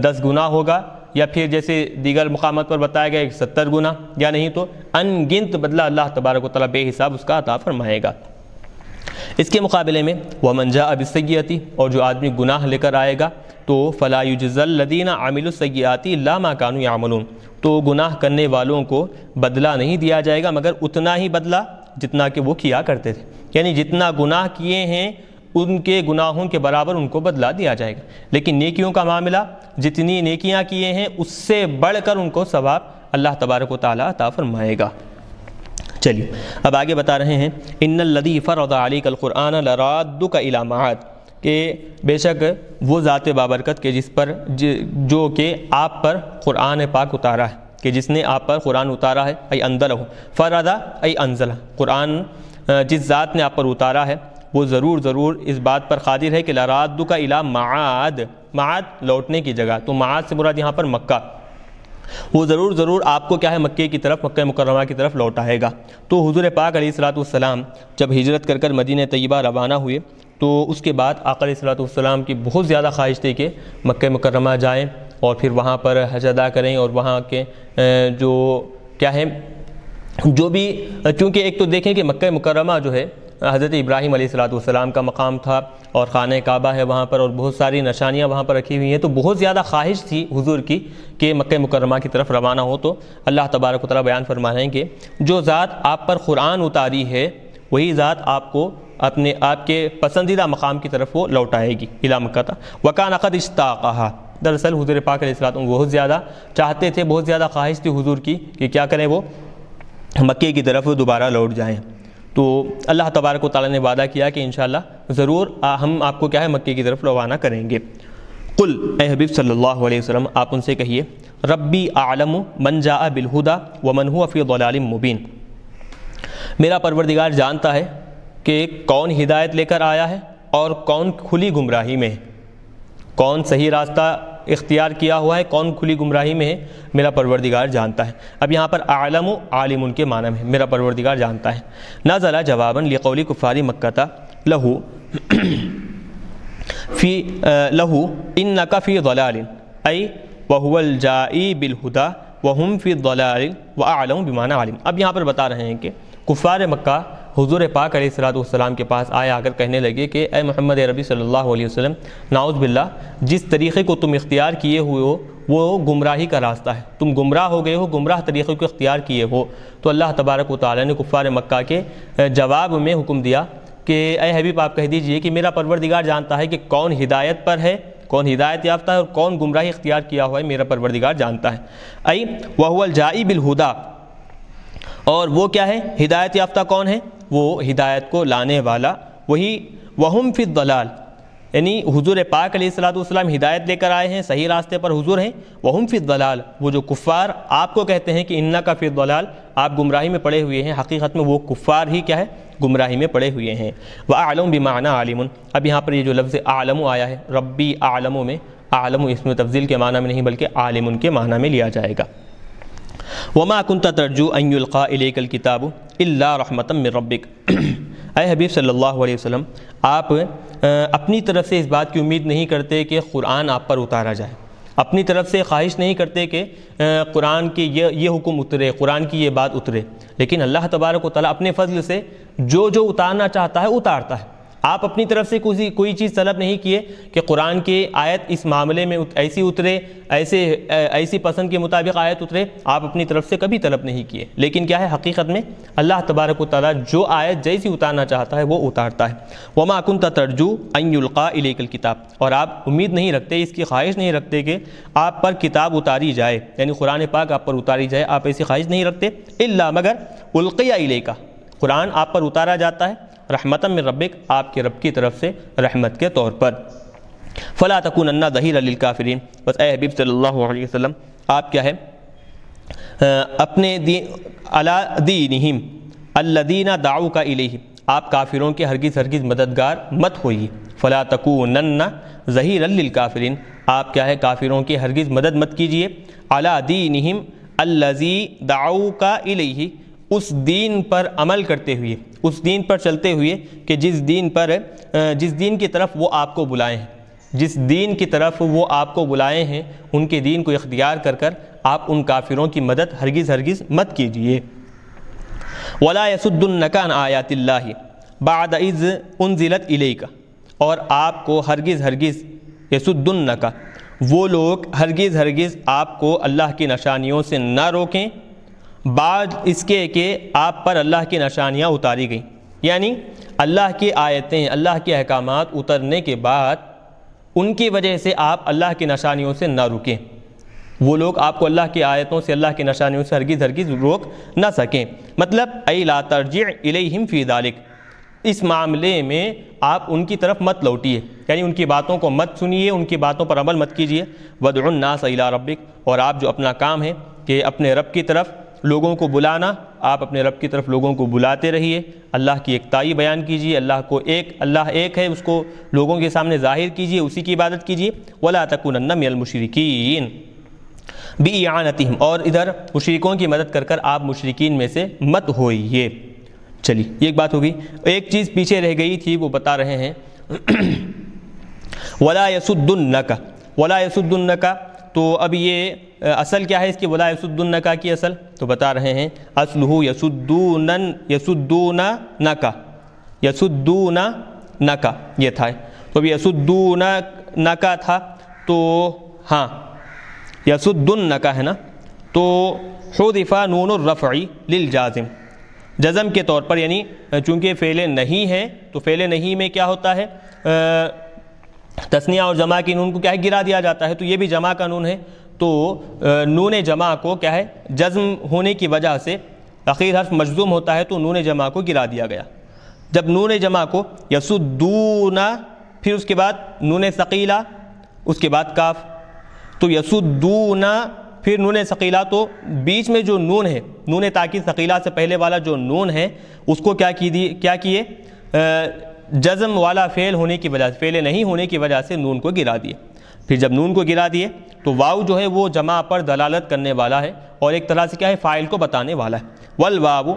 10 گنا ہوگا، یا پھر جیسے دیگر مقامات پر بتایا گیا 70 گنا، یا نہیں تو ان گنت بدلہ اللہ تبارک و تعالیٰ بے حساب اس کا عطا فرمائے گا۔ اس کے مقابلے میں وَمَنْ جَاءَ بِالسَّيِّئَةِ، اور جو آدمی گناہ لے کر آئے گا تو فَلَا يُجْزَى الَّذِينَ عَمِلُوا السَّيِّئَاتِ إِلَّا مَا كَانُوا يَعْمَلُونَ، تو گناہ کرنے والوں کو بدلہ نہیں دیا جائے گا مگر اتنا ہی بدلہ جتنا کہ وہ کیا کرتے تھے، یعنی جتنا گناہ کیے ہیں ان کے گناہوں کے برابر ان کو بدلہ دیا جائے گا۔ لیکن نیکیوں کا معاملہ، جتنی نیکیاں کیے ہیں اس سے بڑھ کر ان کو ثواب اللہ تبارک و تعالیٰ عطا فرمائے گا۔ چلیے اب آگے بتا رہے ہیں ان الذی فرض علیک القرآن لرادک الی معاد، کہ بے شک وہ ذات بابرکت کہ جس پر جو کہ آپ پر قرآن پاک اتارا ہے، کہ جس نے آپ پر قرآن اتارا ہے، ای انزلہ، فرض ای انزلہ، قرآن جس ذات نے آپ پر اتارا ہے، وہ ضرور اس بات پر قادر ہے کہ لَرَادُّكَ إِلَىٰ معاد لوٹنے کی جگہ، تو معاد سے مراد یہاں پر مکہ، وہ ضرور آپ کو کیا ہے مکے کی طرف، مکہ مکرمہ کی طرف لوٹائے گا۔ تو حضور پاک علیہ الصلوۃ والسلام جب ہجرت کر مدینہ طیبہ روانہ ہوئے تو اس کے بعد آقا علیہ الصلوۃ والسلام کی بہت زیادہ خواہش تھی کہ مکہ مکرمہ جائیں اور پھر وہاں پر حج ادا کریں، اور وہاں کے جو کیا ہے جو بھی، چونکہ ایک تو دیکھیں کہ مکہ مکرمہ جو ہے حضرت ابراہیم علیہ الصلوۃ والسلام کا مقام تھا، اور خانہ کعبہ ہے وہاں پر، اور بہت ساری نشانیاں وہاں پر رکھی ہوئی ہیں، تو بہت زیادہ خواہش تھی حضور کی کہ مکہ مکرمہ کی طرف روانہ ہو۔ تو اللہ تبارک و تعالیٰ بیان فرما رہے ہیں کہ جو ذات آپ پر قرآن اتاری ہے وہی ذات آپ کو آپ کے پسندیدہ مقام کی طرف وہ لوٹائے گی، الی مکہ تھا وَكَانَ قَدْ اشْتَاقَهَا۔ دراصل حضور پاک علیہ السلام بہت زیادہ چاہتے تھے، بہت زیادہ خواہش تھی حضور کی کہ کیا کریں، وہ مکے کی طرف دوبارہ لوٹ جائیں۔ تو اللہ تبارک و تعالیٰ نے وعدہ کیا کہ انشاءاللہ ضرور ہم آپ کو کیا ہے مکے کی طرف روانہ کریں گے۔ قل، اے حبیب صلی اللہ علیہ وسلم آپ ان سے کہیے، ربی اعلم من جاء بالہدی ومن هو فی ضلال مبین، میرا پروردگار جانتا ہے کہ کون ہدایت لے کر آیا ہے اور کون کھلی گمراہی میں ہے، کون صحیح راستہ اختیار کیا ہوا ہے، کون کھلی گمراہی میں ہے، میرا پروردگار جانتا ہے۔ اب یہاں پر اعلم عالم ان کے معنی میں میرا پروردگار جانتا ہے۔ نزل جوابا لقول کفار مکہ لہو انک فی ضلال ای وہو الجائی بالہدی وہم فی الضلال واعلم بمعنی عالم۔ اب یہاں پر بتا رہے ہیں کہ کفار مکہ حضور پاک علیہ الصلوۃ والسلام کے پاس آ کر کہنے لگے کہ اے محمد عربی صلی اللہ علیہ وسلم، نعوذ باللہ جس طریقے کو تم اختیار کیے ہوئے ہو وہ گمراہی کا راستہ ہے، تم گمراہ ہو گئے ہو، گمراہ طریقے کو اختیار کیے ہو۔ تو اللہ تبارک و تعالیٰ نے کفار مکہ کے جواب میں حکم دیا کہ اے حبیب آپ کہہ دیجئے کہ میرا پروردگار جانتا ہے کہ کون ہدایت پر ہے، کون ہدایت یافتہ ہے، اور کون گمراہی اختیار کیا ہوا ہے، میرا پروردگار جانتا ہے۔ ای وہو الجائی بالہدی، اور وہ کیا ہے ہدایت یافتہ کون ہے، وہ ہدایت کو لانے والا، وہی وہم فی الضلال، یعنی حضور پاک علیہ الصلوۃ والسلام ہدایت لے کر آئے ہیں، صحیح راستے پر حضور ہیں، وہم فی الضلال، وہ جو کفار آپ کو کہتے ہیں کہ انک فی الضلال، آپ گمراہی میں پڑے ہوئے ہیں، حقیقت میں وہ کفار ہی کیا ہے گمراہی میں پڑے ہوئے ہیں۔ وَأَعْلَمُ بِمَعْنَى عَالِمٌ، اب یہاں پر یہ جو لفظ اعلم آیا ہے، ربی اعلم میں اعلم اس میں تفضیل کے معنی میں نہیں بلکہ عالم کے معنی میں لیا جائے گا۔ وَمَا كُنْتَ تَرْجُو أَن يُلْقَى إِلَيْكَ الْكِتَابُ إِلَّا رَحْمَةً مِّن رَبِّكَ، اے حبیب صلی اللہ علیہ وسلم آپ اپنی طرف سے اس بات کی امید نہیں کرتے کہ قرآن آپ پر اتارا جائے، اپنی طرف سے خواہش نہیں کرتے کہ قرآن کی یہ حکم اترے، قرآن کی یہ بات اترے، لیکن اللہ تبارک و تعالیٰ اپنے فضل سے جو اتارنا چاہتا ہے اتارتا ہے۔ آپ اپنی طرف سے کوئی چیز طلب نہیں کیے کہ قرآن کی آیت اس معاملے میں ایسی اترے، ایسی پسند کے مطابق آیت اترے، آپ اپنی طرف سے کبھی طلب نہیں کیے، لیکن کیا ہے حقیقت میں اللہ تبارک و تعالیٰ جو آیت جیسی اتارنا چاہتا ہے وہ اتارتا ہے۔ وَمَا كُنْتَ تَرْجُو أَن يُلْقَى إِلَيْكَ الْكِتَابُ، اور آپ امید نہیں رکھتے، اس کی خواہش نہیں رکھتے کہ آپ پر کتاب اتاری جائے، یعنی قرآن پاک آپ پر اتاری جائے، آپ ایسی خواہش نہیں رکھتے، إِلَّا مگر أُلْقِيَ إِلَيْكَ، قرآن آپ پر اتارا جاتا ہے رحمتاً من ربک، آپ کے رب کی طرف سے رحمت کے طور پر۔ فلا تکونن ظہیرا للکافرین، بس اے حبیب صلی اللہ علیہ وسلم آپ کیا ہے اپنے علی دینہم الذین دعوک الیہ، آپ کافروں کے ہرگز مددگار مت ہوئیے۔ فلا تکونن ظہیرا للکافرین، آپ کیا ہے کافروں کی ہرگز مدد مت کیجئے، علی دینہم الذی دعوک الیہ، اس دین پر عمل کرتے ہوئے، اس دین پر چلتے ہوئے کہ جس دین کی طرف وہ آپ کو بلائے ہیں، جس دین کی طرف وہ آپ کو بلائے ہیں، ان کے دین کو اختیار کر آپ ان کافروں کی مدد ہرگز مت کیجئے۔ وَلَا يَسُدُّنَّكَ عَنْ آيَاتِ اللَّهِ بَعْدَ إِذْ أُنزِلَتْ إِلَيْكَ، اور آپ کو ہرگز يَسُدُّنَّكَ، وہ لوگ ہرگز آپ کو اللہ کی نشانیوں سے نہ روکیں، بعد اس کے کہ آپ پر اللہ کی نشانیاں اتاری گئیں، یعنی اللہ کی آیتیں، اللہ کے احکامات اترنے کے بعد ان کی وجہ سے آپ اللہ کی نشانیوں سے نہ رکیں، وہ لوگ آپ کو اللہ کی آیتوں سے، اللہ کی نشانیوں سے ہرگز روک نہ سکیں۔ مطلب ای لا ترجع الیہم فی ذالک، اس معاملے میں آپ ان کی طرف مت لوٹیے، یعنی ان کی باتوں کو مت سنیے، ان کی باتوں پر عمل مت کیجیے۔ وَادْعُ النَّاسَ إِلَىٰ رَبِّكَ، اور آپ جو اپنا کام ہے کہ اپنے رب کی طرف لوگوں کو بلانا، آپ اپنے رب کی طرف لوگوں کو بلاتے رہیے، اللہ کی ایکتائی بیان کیجیے، اللہ ایک ہے، اس کو لوگوں کے سامنے ظاہر کیجیے، اسی کی عبادت کیجیے۔ وَلَا تَكُونَنَّ مِنَ الْمُشْرِكِينَ بِإِعَانَتِهِمْ، اور ادھر مشرکوں کی مدد کر آپ مشرکین میں سے مت ہوئیے۔ چلیے یہ ایک بات ہوگی۔ ایک چیز پیچھے رہ گئی تھی، وہ بتا رہے ہیں وَلَا يَسُدُّنَّكَ، وَلَا يَسُدُّنَّكَ، تو اب یہ اصل کیا ہے اس کی وَلَا يَسُدُّنَّكَ کی اصل؟ تو بتا رہے ہیں اصلُهُ يَسُدُّونَكَ یہ تھا، تو اب يَسُدُّونَكَ تھا، تو ہاں يَسُدُّنَّكَ ہے نا، تو حُذِفَ نون الرفع للجازم، جزم کے طور پر، یعنی چونکہ فعل نہیں ہے تو فعل نہیں میں کیا ہوتا ہے، تثنیہ اور جمع کی نون کو کیا ہے گرا دیا جاتا ہے، تو یہ بھی جمع کا نون ہے، تو نون جمع کو کیا ہے جزم ہونے کی وجہ سے اخیر حرف مجزوم ہوتا ہے، تو نون جمع کو گرا دیا گیا۔ جب نون جمع کو یسدون، پھر اس کے بعد نون ثقیلہ، اس کے بعد کاف، تو یسدون پھر نون ثقیلہ، تو بیچ میں جو نون ہے، نون تاکید ثقیلہ سے پہلے والا جو نون ہے اس کو کیا کیے جزم والا فعل ہونے کی وجہ سے، فعل نہیں ہونے کی وجہ سے نون کو گرا دیے۔ پھر جب نون کو گرا دیے تو واو جو ہے وہ جمع پر دلالت کرنے والا ہے، اور ایک طرح سے کیا ہے فاعل کو بتانے والا ہے، والواو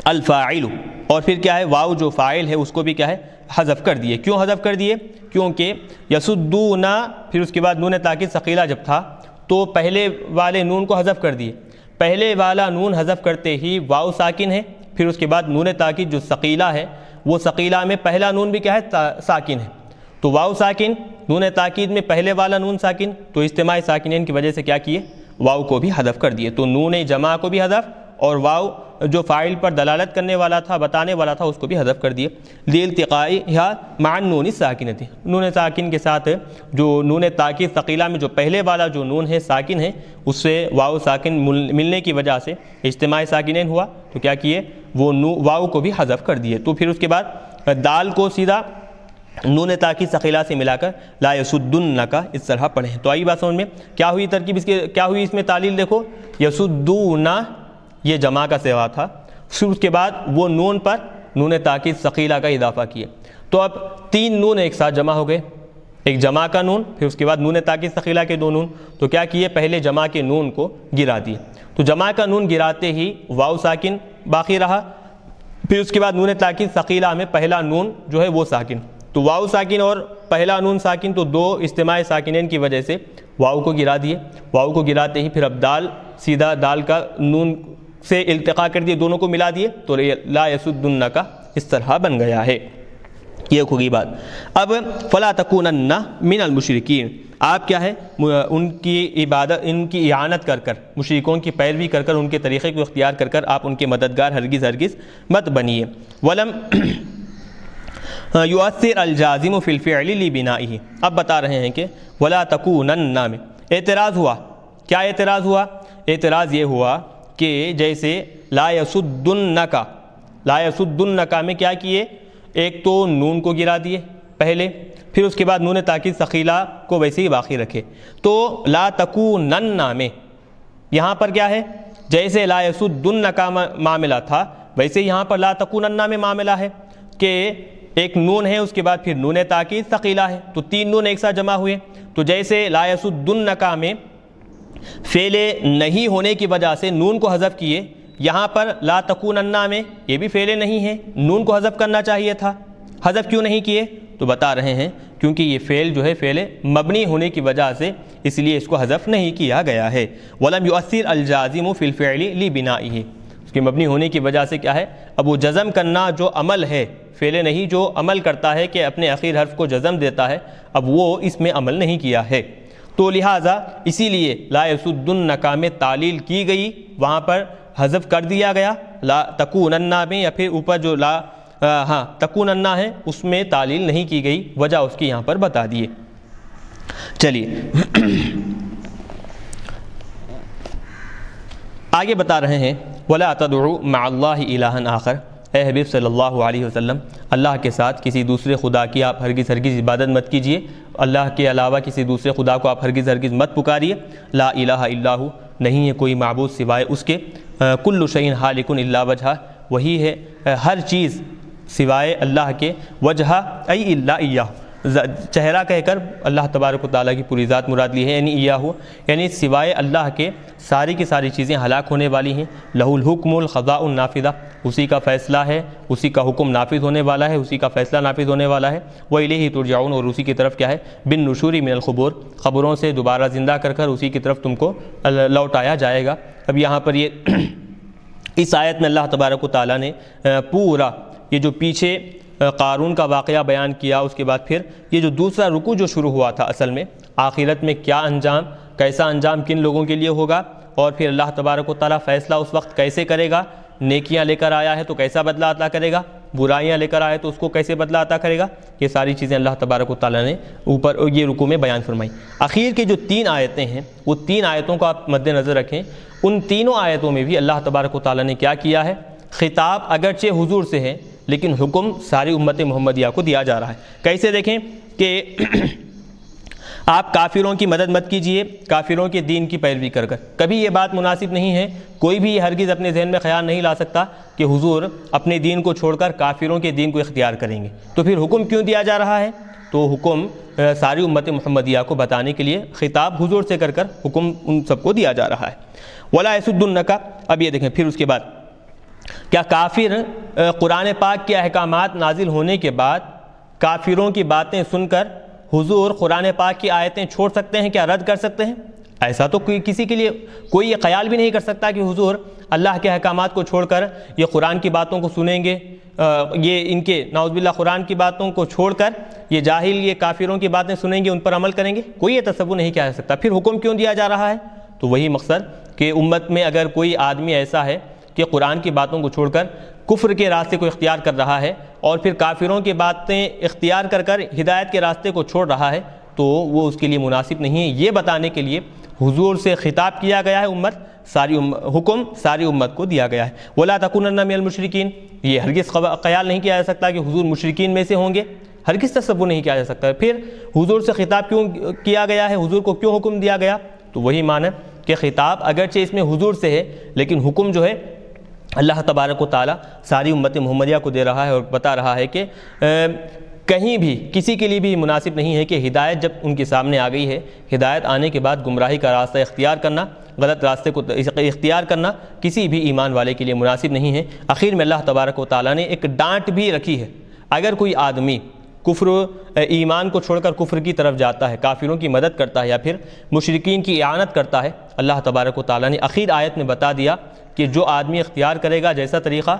الفاعل، اور پھر کیا ہے واو جو فاعل ہے اس کو بھی کیا ہے حذف کر دیے۔ کیوں حذف کر دیے؟ کیونکہ یسدون، پھر اس کے بعد نون تاکید ثقیلہ جب تھا تو پہلے والے نون کو حذف کر دیے، پہلے والا نون حذف کرتے ہی واو ساکن ہے، پھر اس کے بعد نون تاکید جو ثقیلہ ہے وہ ثقیلہ میں پہلا نون بھی کیا ہے ساکن ہے، تو واو ساکن، نون تاکید میں پہلے والا نون ساکن، تو اجتماع ساکنین کی وجہ سے کیا کیے واو کو بھی حذف کر دیے، تو نون جمع کو بھی حذف اور واو جو فاعل پر دلالت کرنے والا تھا، بتانے والا تھا، اس کو بھی حذف کر دیے، لِالْتِقَائِهَا مَعَ النُّونِ السَّاكِنَةِ، نون ساکن کے ساتھ جو نون تاکید ثقیلہ میں جو پہلے والا جو نون ہے ساکن ہے، اس سے واو ساکن ملنے کی وجہ سے اجتماع ساکنین ہوا، تو کیا کیے وہ واو کو بھی حذف کر دیے۔ تو پھر اس کے بعد دال کو سیدھا نون تاکید ثقیلہ سے ملا کر لا یسدنک اس طرح پڑھیں۔ تو آئی بات سمجھ میں کیا ہوئی ترکیب، کیا ہوئی اس میں تعلیل؟ دیکھو یسدون یہ جمع کا سوا تھا، پھر اس کے بعد وہ نون پر نون تاکید ثقیلہ کا اضافہ کیے، تو اب تین نون ایک ساتھ جمع ہو گئے، ایک جمع کا نون، پھر اس کے بعد نون تاکید ثقیلہ کے دو نون، تو کیا کیے پہلے جمع کے نون کو گرا دیے، تو جمع کا نون گراتے ہی واو ساکن باقی رہا، پھر اس کے بعد نون تاکید ثقیلہ میں پہلا نون جو ہے وہ ساکن، تو واو ساکن اور پہلا نون ساکن، تو دو اجتماع ساکنین کی وجہ سے واو کو گرا دیے، واو کو گراتے ہی پھر اب دال سیدھا دال کا نون سے التقاء کر دیے، دونوں کو ملا دیے، تو لا یسدنک اس طرح بن گیا ہے۔ یہ ہوگی بات۔ اب فلا تکونن من المشرکین، آپ کیا ہے ان کی عبادت، ان کی اعانت کر کر، مشرکوں کی پیروی کر کر، ان کے طریقے کو اختیار کر کر آپ ان کے مددگار ہرگز مت بنیے۔ ولم یؤثر الجازم فی الفعل لبنائہ، اب بتا رہے ہیں کہ ولا تکونن میں اعتراض ہوا، کیا اعتراض ہوا؟ اعتراض یہ ہوا کہ جیسے لا یسدنک، لا یسدنک میں کیا کیے، ایک تو نون کو گرا دیے پہلے، پھر اس کے بعد نون تاکید ثقیلہ کو ویسے ہی باقی رکھے، تو لا تکونن میں یہاں پر کیا ہے، جیسے لا یسدنک معاملہ تھا ویسے یہاں پر لا تکونن میں معاملہ ہے کہ ایک نون ہے، اس کے بعد پھر نون تاکید ثقیلہ ہے، تو تین نون ایک ساتھ جمع ہوئے، تو جیسے لا یسدنک میں فعل نہیں ہونے کی وجہ سے نون کو حذف کیے، یہاں پر لا تکونن میں یہ بھی فعل نہیں ہے، نون کو حذف کرنا چاہیے تھا، حذف کیوں نہیں کیے؟ تو بتا رہے ہیں کیونکہ یہ فعل جو ہے فعل مبنی ہونے کی وجہ سے اس لیے اس کو حذف نہیں کیا گیا ہے۔ ولم یؤثر الجازم فی الفعل لبنائہ، اس کے مبنی ہونے کی وجہ سے کیا ہے، اب وہ جزم کرنا جو عمل ہے، فعل نہیں جو عمل کرتا ہے کہ اپنے اخیر حرف کو جزم دیتا ہے، اب وہ اس میں عمل نہیں کیا ہے، تو لہٰذا اسی لیے لا یسدنک میں تعلیل کی گئی، وہاں پر حذف کر دیا گیا لا تکونن میں، یا پھر اوپر جو لا تکونن ہے اس میں تعلیل نہیں کی گئی، وجہ اس کی یہاں پر بتا دیے۔ چلیے آگے بتا رہے ہیں وَلَا تَدْعُوا مَعَ اللَّهِ إِلَٰهًا آخر، اے حبیب صلی اللہ علیہ وسلم اللہ کے ساتھ کسی دوسرے خدا کی آپ ہرگز عبادت مت کیجیے، اللہ کے علاوہ کسی دوسرے خدا کو آپ ہرگز مت پکاریے، لا الہ الا ہو، نہیں ہے کوئی معبود سوائے اس کے، کل شیء ہالک الا وجہہ، وہی ہے ہر چیز سوائے اللہ کے، وجہ ای الا ایہ، چہرہ کہہ کر اللہ تبارک و تعالیٰ کی پوری ذات مراد لی ہے، یعنی ایاہو، یعنی سوائے اللہ کے ساری کی ساری چیزیں ہلاک ہونے والی ہیں، لہ الحکم القضاء النافذہ، اسی کا فیصلہ ہے، اسی کا حکم نافذ ہونے والا ہے، اسی کا فیصلہ نافذ ہونے والا ہے، وَإِلَيْهِ تُرْجَعُونَ، اور اسی کی طرف کیا ہے، بِالنُّشُورِ مِنَ الْقُبُورِ، قبروں سے دوبارہ زندہ کر کر اسی کی طرف تم کو لوٹایا جائے گا۔ اب یہاں پر یہ اس آیت میں اللہ تبارک و تعالیٰ نے پورا یہ جو پیچھے قارون کا واقعہ بیان کیا، اس کے بعد پھر یہ جو دوسرا رکوع جو شروع ہوا تھا اصل میں آخرت میں کیا انجام، کیسا انجام کن لوگوں کے لیے ہوگا، اور پھر اللہ تبارک و تعالیٰ فیصلہ اس وقت کیسے کرے گا، نیکیاں لے کر آیا ہے تو کیسا بدلہ عطا کرے گا، برائیاں لے کر آئے تو اس کو کیسے بدلہ عطا کرے گا، یہ ساری چیزیں اللہ تبارک و تعالیٰ نے اوپر یہ رکوع میں بیان فرمائی۔ اخیر کی جو 3 آیتیں ہیں وہ 3 آیتوں کو آپ مد نظر رکھیں، ان تینوں آیتوں میں بھی اللہ تبارک و تعالیٰ نے کیا کیا ہے، خطاب اگرچہ حضور سے ہے لیکن حکم ساری امت محمدیہ کو دیا جا رہا ہے۔ کیسے دیکھیں کہ آپ کافروں کی مدد مت کیجئے، کافروں کے دین کی پیروی کر کر، کبھی یہ بات مناسب نہیں ہے، کوئی بھی ہرگز اپنے ذہن میں خیال نہیں لا سکتا کہ حضور اپنے دین کو چھوڑ کر کافروں کے دین کو اختیار کریں گے، تو پھر حکم کیوں دیا جا رہا ہے؟ تو حکم ساری امت محمدیہ کو بتانے کے لیے خطاب حضور سے کر کر حکم ان سب کو دیا جا رہا ہے۔ وَلَا يَسُدُّنَّكَ، اب یہ دیکھیں پھر اس کے بعد کیا کافر قرآن پاک کے احکامات نازل ہونے کے بعد کافروں کی باتیں سن کر حضور قرآن پاک کی آیتیں چھوڑ سکتے ہیں، کیا رد کر سکتے ہیں؟ ایسا تو کسی کے لیے کوئی یہ خیال بھی نہیں کر سکتا کہ حضور اللہ کے احکامات کو چھوڑ کر یہ قرآن کی باتوں کو سنیں گے، یہ ان کے نعوذ باللہ قرآن کی باتوں کو چھوڑ کر یہ جاہل یہ کافروں کی باتیں سنیں گے، ان پر عمل کریں گے، کوئی یہ تصور نہیں کیا جا سکتا۔ پھر حکم کیوں دیا جا رہا ہے؟ تو وہی مقصد کہ امت میں اگر کوئی آدمی ایسا ہے کہ قرآن کی باتوں کو چھوڑ کر کفر کے راستے کو اختیار کر رہا ہے اور پھر کافروں کی باتیں اختیار کر کر ہدایت کے راستے کو چھوڑ رہا ہے، تو وہ اس کے لیے مناسب نہیں ہے۔ یہ بتانے کے لیے حضور سے خطاب کیا گیا ہے، حکم ساری امت کو دیا گیا ہے۔ وَلَا تَكُونَنَّ مِنَ الْمُشْرِكِينَ، یہ ہرگز خیال نہیں کیا جا سکتا کہ حضور مشرکین میں سے ہوں گے، ہرگز تصور نہیں کیا جا سکتا۔ پھر حضور سے خطاب کیوں کیا گیا ہے، حضور کو کیوں حکم دیا گیا؟ تو وہی معنی کہ خطاب اگرچہ اس میں حضور سے ہے لیکن حکم جو ہے اللہ تبارک و تعالیٰ ساری امت محمدیہ کو دے رہا ہے اور بتا رہا ہے کہ کہیں بھی کسی کے لیے بھی مناسب نہیں ہے کہ ہدایت جب ان کے سامنے آ گئی ہے، ہدایت آنے کے بعد گمراہی کا راستہ اختیار کرنا، غلط راستے کو اختیار کرنا کسی بھی ایمان والے کے لیے مناسب نہیں ہے۔ آخر میں اللہ تبارک و تعالیٰ نے ایک ڈانٹ بھی رکھی ہے، اگر کوئی آدمی کفر ایمان کو چھوڑ کر کفر کی طرف جاتا ہے، کافروں کی مدد کرتا ہے یا پھر مشرکین کی اعانت کرتا ہے، اللہ تبارک و تعالیٰ نے آخر آیت میں بتا دیا کہ جو آدمی اختیار کرے گا جیسا طریقہ،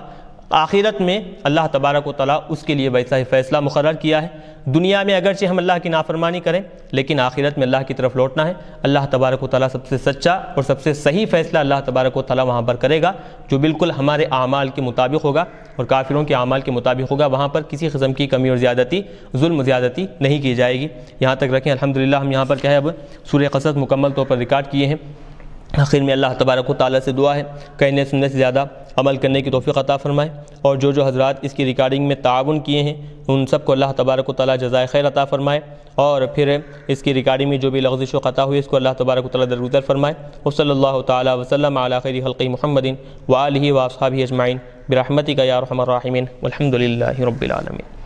آخرت میں اللہ تبارک و تعالیٰ اس کے لیے ویسا ہی فیصلہ مقرر کیا ہے۔ دنیا میں اگرچہ ہم اللہ کی نافرمانی کریں لیکن آخرت میں اللہ کی طرف لوٹنا ہے۔ اللہ تبارک و تعالیٰ سب سے سچا اور سب سے صحیح فیصلہ اللہ تبارک و تعالیٰ وہاں پر کرے گا جو بالکل ہمارے اعمال کے مطابق ہوگا اور کافروں کے اعمال کے مطابق ہوگا، وہاں پر کسی قسم کی کمی اور زیادتی، ظلم و زیادتی نہیں کی جائے گی۔ یہاں تک رکھیں، الحمدللہ ہم یہاں پر کیا ہے اب سورہ قصص مکمل طور پر ریکارڈ کیے ہیں۔ آخر میں اللہ تبارک و تعالیٰ سے دعا ہے کہنے سننے سے زیادہ عمل کرنے کی توفیق عطا فرمائے، اور جو حضرات اس کی ریکارڈنگ میں تعاون کیے ہیں ان سب کو اللہ تبارک و تعالیٰ جزائے خیر عطا فرمائے، اور پھر اس کی ریکارڈنگ میں جو بھی لغزش و خطا ہوئی اس کو اللہ تبارک و تعالیٰ درگزر فرمائے۔ وصلی اللہ تعالیٰ وسلم علی خیر خلق محمد وآلہ واصحابہ اجمعین برحمتک یا ارحم الراحمین والحمد للہ رب العالمین۔